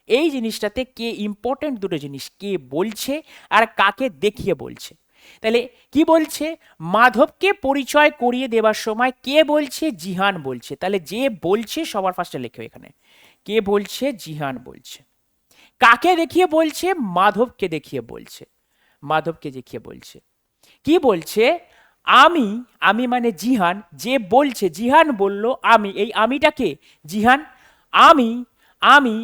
এই জিনিসটাতে কে ইম্পর্টেন্ট, দুটো জিনিস, কে বলছে আর কাকে দেখিয়ে বলছে। তাহলে কি বলছে? মাধবকে পরিচয় করিয়ে দেওয়ার সময় কে বলছে? জিহান বলছে। তাহলে যে বলছে সবার ফার্স্টে লেখো এখানে, কে বলছে? জিহান বলছে। কাকে দেখিয়ে বলছে? মাধবকে দেখিয়ে বলছে। মাধবকে দেখিয়ে বলছে। কি বলছে? আমি, আমি মানে জিহান, যে বলছে, জিহান বলল আমি, এই আমিটাকে জিহান। আমি, আমি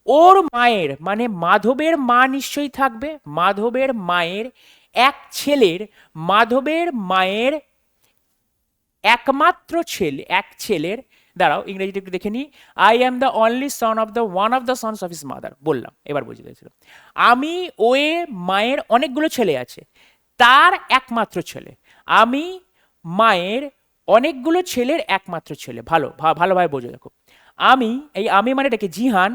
ওর মায়ের, মানে মাধবের মা নিশ্চয়ই থাকবে, মাধবের মায়ের এক ছেলের, মাধবের মায়ের একমাত্র ছেলে, এক ছেলের, দাঁড়াও ইংরেজিটা একটু দেখে নিই। I am the only son of the one of the sons of his mother, বললাম, এবার বুঝে গেছিল। আমি ওয়ে মায়ের অনেকগুলো ছেলে আছে, তার একমাত্র ছেলে। আমি মায়ের অনেকগুলো ছেলের একমাত্র ছেলে। ভালোভাবে বোঝো দেখো। আমি, এই আমি মানে এটাকে জিহান,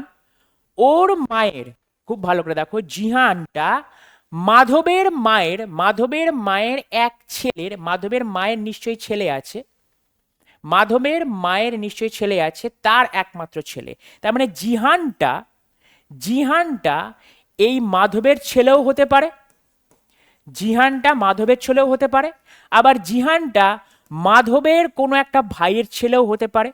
ওর মায়ের, খুব ভালো করে দেখো, জিহানটা মাধবের মায়ের, মাধবের মায়ের এক ছেলের, মাধবের মায়ের নিশ্চয়ই ছেলে আছে, মাধবের মায়ের নিশ্চয়ই ছেলে আছে, তার একমাত্র ছেলে। তার মানে জিহানটা, জিহানটা এই মাধবের ছেলেও হতে পারে, জিহানটা মাধবের ছেলেও হতে পারে, আবার জিহানটা মাধবের কোনো একটা ভাইয়ের ছেলেও হতে পারে,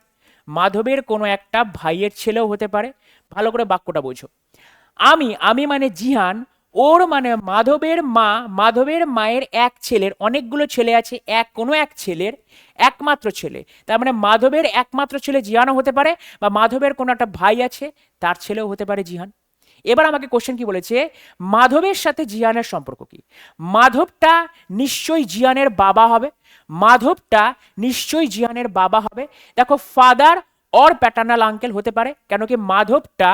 মাধবের কোনো একটা ভাইয়ের ছেলেও হতে পারে। ভালো করে বাক্যটা বোঝো। আমি, আমি মানে জিহান, ওর মানে মাধবের মা, মাধবের মায়ের এক ছেলের, অনেকগুলো ছেলে আছে, এক কোনো এক ছেলের একমাত্র ছেলে। তার মানে মাধবের একমাত্র ছেলে জিহানও হতে পারে, বা মাধবের কোনো একটা ভাই আছে, তার ছেলেও হতে পারে জিহান। এবার আমাকে কোশ্চেন কি বলেছে? মাধবের সাথে জিয়ানের সম্পর্ক কি? মাধবটা নিশ্চয়ই জিয়ানের বাবা হবে, মাধবটা নিশ্চয়ই জিয়ানের বাবা হবে। দেখো ফাদার অর প্যাটার্নাল আঙ্কেল হতে পারে, কেন কি মাধবটা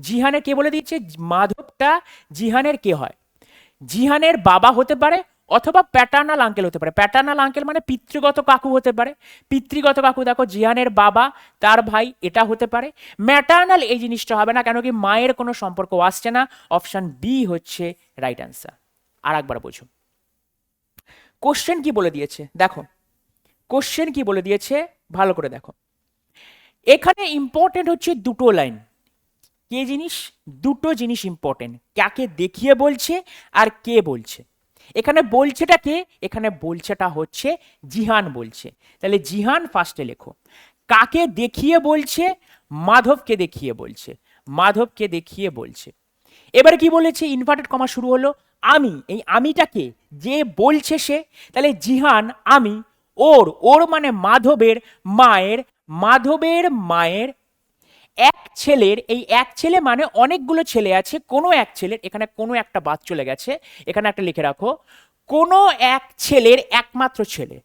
জিহানের, কে বলে দিচ্ছে? মাধবটা জিহানের কে হয়? জিহানের বাবা হতে পারে, অথবা প্যাটার্নাল আঙ্কেল হতে পারে। প্যাটার্নাল আঙ্কেল মানে পিতৃগত কাকু হতে পারে। পিতৃগত কাকু দেখো জিহানের বাবা, তার ভাই, এটা হতে পারে। ম্যাটার্নাল এই জিনিসটা হবে না, কেন কি মায়ের কোনো সম্পর্ক আসছে না। অপশন বি হচ্ছে রাইট অ্যান্সার। আর একবার বোঝো কোশ্চেন কি বলে দিয়েছে, দেখো কোশ্চেন কি বলে দিয়েছে, ভালো করে দেখো। এখানে ইম্পর্টেন্ট হচ্ছে দুটো লাইন। কে জিনিস? দুটো জিনিস ইম্পর্টেন্ট, কাকে দেখিয়ে বলছে আর কে বলছে। এখানে বলছেটা কে? এখানে বলছেটা হচ্ছে জিহান বলছে। তাহলে জিহান ফার্স্টে লেখো। কাকে দেখিয়ে বলছে? মাধবকে দেখিয়ে বলছে, মাধবকে দেখিয়ে বলছে। এবারে কি বলেছে? ইনভার্টেড কমা শুরু হলো আমি, এই আমিটাকে যে বলছে সে। তাহলে জিহান আমি, ওর, ওর মানে মাধবের মায়ের, মাধবের মায়ের এক ছেলের, এই এক ছেলে মানে অনেকগুলো ছেলে আছে, কোনো এক ছেলের, এখানে কোনো একটা বাদ চলে গেছে, এখানে একটা লিখে রাখো, কোনো এক ছেলের একমাত্র ছেলে।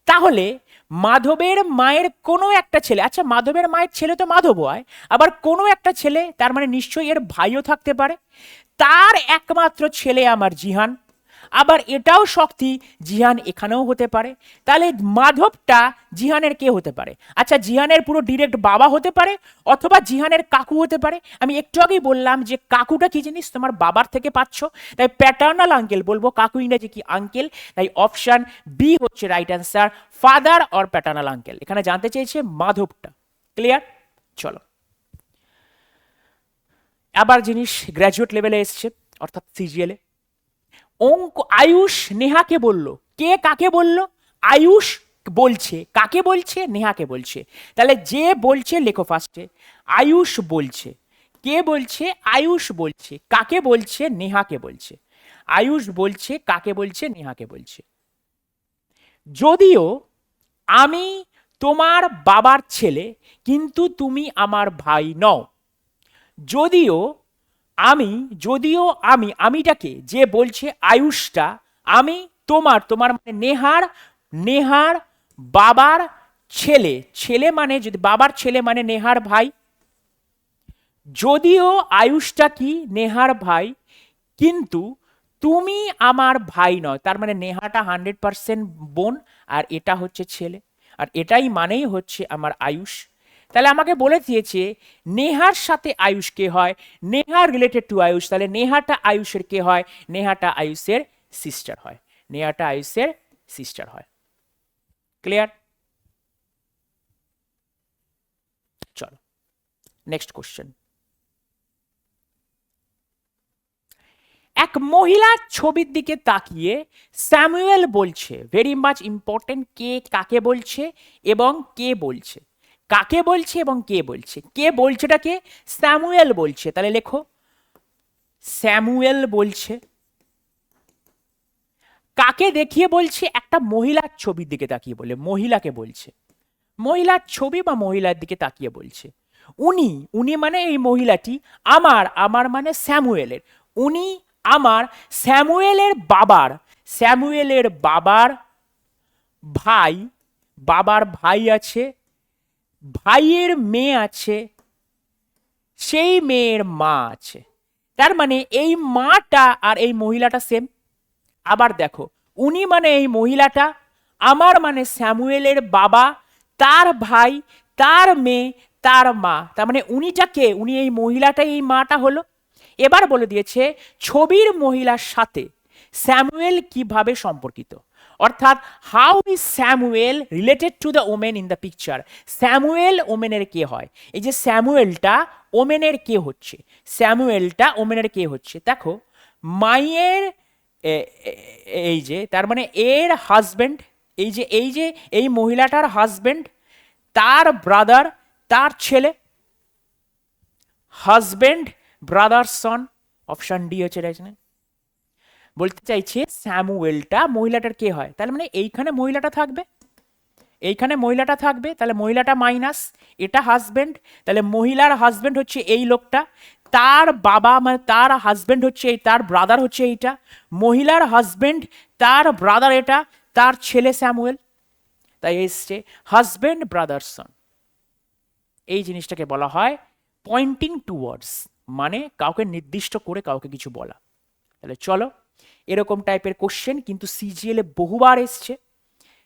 তাহলে মাধবের মায়ের কোনো একটা ছেলে, আচ্ছা মাধবের মায়ের ছেলে তো মাধব হয়, আবার কোনো একটা ছেলে, তার মানে নিশ্চয়ই এর ভাইও থাকতে পারে। তার একমাত্র ছেলে আমার জিহান, আবার এটাও শক্তি, জিহান এখানেও হতে পারে। তাহলে মাধবটা জিহানের কে হতে পারে? আচ্ছা, জিহানের পুরো ডিরেক্ট বাবা হতে পারে, অথবা জিহানের কাকু হতে পারে। আমি একটু আগেই বললাম যে কাকুটা কি জিনিস, তোমার বাবার থেকে পাচ্ছ, তাই প্যাটার্নাল আঙ্কেল বলবো, কাকু ইংরেজি কি আঙ্কেল, তাই অপশন বি হচ্ছে right answer, father or paternal uncle. এখানে জানতে চেয়েছে মাধবটা। ক্লিয়ার? চলো আবার জিনিস গ্র্যাজুয়েট লেভেলে এসছে, অর্থাৎ সিজিএল এ। অঙ্ক আয়ুষ নেহাকে বলল, কে কাকে বলল? আয়ুষ বলছে, কাকে বলছে? নেহাকে বলছে। তাহলে যে বলছে লেখো ফার্স্টে, আয়ুষ বলছে। কে বলছে? আয়ুষ বলছে। কাকে বলছে? নেহাকে বলছে। আয়ুষ বলছে, কাকে বলছে? নেহাকে বলছে। যদিও আমি তোমার বাবার ছেলে, কিন্তু তুমি আমার ভাই নও। যদিও আমিটাকে যে বলছে আয়ুষটা, আমি তোমার মানে নেহার বাবার ছেলে, ছেলে মানে যদি বাবার ছেলে মানে নেহার ভাই। যদিও আয়ুষটা কি নেহার ভাই, কিন্তু তুমি আমার ভাই নয়, তার মানে নেহাটা 100% বোন, আর এটা হচ্ছে ছেলে, আর এটাই মানেই হচ্ছে আমার আয়ুষ। তাহলে আমাকে বলে দিয়েছে নেহার সাথে আয়ুষ কে হয়? নেহা রিলেটেড টু আয়ুষ, তাহলে নেহাটা আয়ুষের কে হয়? নেহাটা আয়ুষের সিস্টার হয়। নেহাটা আয়ুষের সিস্টার হয়। ক্লিয়ার? চলো নেক্সট কোশ্চেন। এক মহিলার ছবির দিকে তাকিয়ে স্যামুয়েল বলছে, ভেরি মাচ ইম্পর্টেন্ট, কে কাকে বলছে এবং কে বলছে, কাকে বলছে এবং কে বলছে। কে বলছেটাকে? স্যামুয়েল বলছে। তাহলে লেখো স্যামুয়েল বলছে। কাকে দেখিয়ে বলছে? একটা মহিলার ছবির দিকে তাকিয়ে বলে, মহিলাকে বলছে, মহিলার ছবি বা মহিলার দিকে তাকিয়ে বলছে। উনি মানে এই মহিলাটি, আমার মানে স্যামুয়েলের, উনি আমার স্যামুয়েলের বাবার ভাই, বাবার ভাই আছে, ভাইয়ের মেয়ে আছে, সেই মেয়ের মা আছে। তার মানে এই মাটা আর এই মহিলাটা সেম। আবার দেখো, উনি মানে এই মহিলাটা, আমার মানে স্যামুয়েলের বাবা, তার ভাই, তার মেয়ে, তার মা, তার মানে উনিটা কে? উনি এই মহিলাটাই, এই মাটা হলো। এবার বলে দিয়েছে ছবির মহিলার সাথে স্যামুয়েল কিভাবে সম্পর্কিত, অর্থাৎ how is Samuel related to the women in the picture. Samuel ওমেনের কে হয়? এই যে স্যামুয়েলটা ওমেনের কে হচ্ছে, স্যামুয়েলটা ওমেনের কে হচ্ছে। দেখো মাইয়ের এই যে, তার মানে এর হাজবেন্ড, এই মহিলাটার হাজবেন্ড, তার ব্রাদার, তার ছেলে, হাজবেন্ড ব্রাদার সন, অপশন ডি হচ্ছে এখানে। বলতে চাইছে স্যামুয়েলটা মহিলাটার কে হয়, তাহলে মানে এইখানে মহিলাটা থাকবে, এইখানে মহিলাটা থাকবে, তাহলে মহিলাটা মাইনাস, এটা হাজবেন্ড, তাহলে মহিলার হাজবেন্ড হচ্ছে এই লোকটা, তার বাবা মানে তার হাজবেন্ড হচ্ছে এই, তার ব্রাদার হচ্ছে এইটা, মহিলার হাজবেন্ড, তার ব্রাদার এটা, তার ছেলে স্যামুয়েল, তাই এসছে হাজবেন্ড ব্রাদার সন। এই জিনিসটাকে বলা হয় পয়েন্টিং টুয়ার্ডস, মানে কাউকে নির্দিষ্ট করে কাউকে কিছু বলা। তাহলে চলো, এরকম টাইপের কোশ্চেন কিন্তু সিজিএল এ বহুবার এসছে।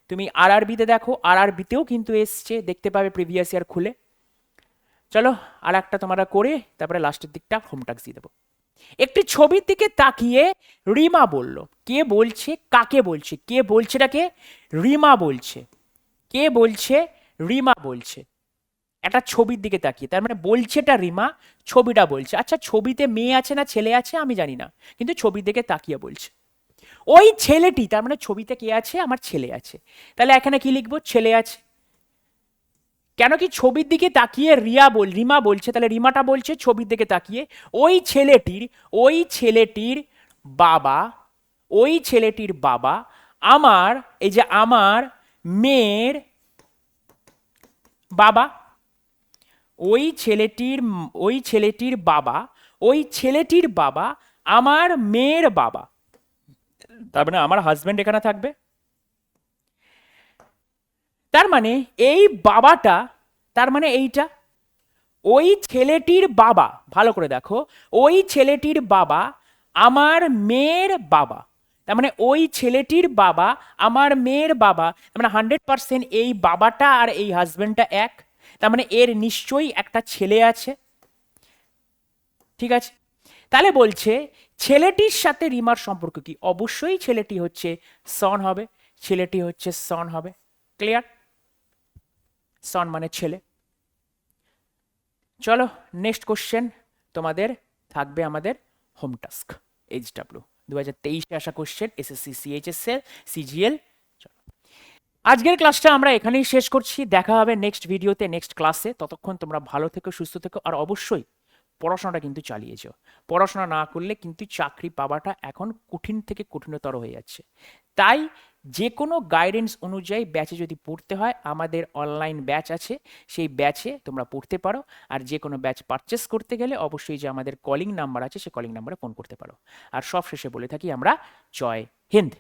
তুমি আরআরবিতে দেখো, আরআরবিতেও কিন্তু এসছে, দেখতে পাবে প্রিভিয়াস ইয়ার খুলে। চলো আর একটা তোমরা করে তারপরে লাস্টের দিকটা হোম টাস্ক দিয়ে দেবো। একটি ছবির দিকে তাকিয়ে রিমা বলল, কে বলছে কাকে বলছে? কে বলছেটাকে? রিমা বলছে। কে বলছে? রিমা বলছে। একটা ছবির দিকে তাকিয়ে, তার মানে বলছেটা রিমা, ছবিটা বলছে। আচ্ছা ছবিতে মেয়ে আছে না ছেলে আছে আমি জানি না, কিন্তু ছবির দিকে তাকিয়ে বলছে। ওই ছেলেটি, তার মানে ছবিতে কে আছে? আমার ছেলে আছে। তাহলে এখানে কি লিখবো? ছেলে আছে। কেন কি ছবির দিকে তাকিয়ে রিমা বলছে, তাহলে রিমাটা বলছে ছবির দিকে তাকিয়ে ওই ছেলেটির বাবা, ওই ছেলেটির বাবা আমার, এই যে আমার মেয়ের বাবা, ওই ছেলেটির বাবা আমার মেয়ের বাবা, তার মানে আমার হাজবেন্ড এখানে থাকবে। তার মানে এই বাবাটা, তার মানে এইটা ওই ছেলেটির বাবা, ভালো করে দেখো, ওই ছেলেটির বাবা আমার মেয়ের বাবা, তার মানে ওই ছেলেটির বাবা আমার মেয়ের বাবা, তার মানে 100% এই বাবাটা আর এই হাজবেন্ডটা এক, তার মানে এর নিশ্চয়ই একটা ছেলে আছে। ঠিক আছে, তাহলে বলছে ছেলেটির সাথে রিমার সম্পর্ক কি? অবশ্যই ছেলেটি হচ্ছে সন হবে, ছেলেটি হচ্ছে সন হবে। ক্লিয়ার? সন মানে ছেলে। চলো নেক্সট কোশ্চেন তোমাদের থাকবে আমাদের হোম টাস্ক এইচডব্লিউ 2023 আসা কোশ্চেন, এসএসসি সিএইচএসএল সিজিএল। আজকের ক্লাসটা আমরা এখানেই শেষ করছি, দেখা হবে নেক্সট ভিডিওতে নেক্সট ক্লাসে। ততক্ষণ তোমরা ভালো থেকো, সুস্থ থেকো, আর অবশ্যই পড়াশোনাটা কিন্তু চালিয়ে যাও। পড়াশোনা না করলে কিন্তু চাকরি পাওয়াটা এখন কঠিন থেকে কঠিনতর হয়ে যাচ্ছে। তাই যে কোনো গাইডেন্স অনুযায়ী ব্যাচে যদি পড়তে হয়, আমাদের অনলাইন ব্যাচ আছে, সেই ব্যাচে তোমরা পড়তে পারো। আর যে কোনো ব্যাচ পারচেস করতে গেলে অবশ্যই যে আমাদের কলিং নাম্বার আছে, সেই কলিং নাম্বারে ফোন করতে পারো। আর সব শেষে বলে থাকি আমরা জয় হিন্দ।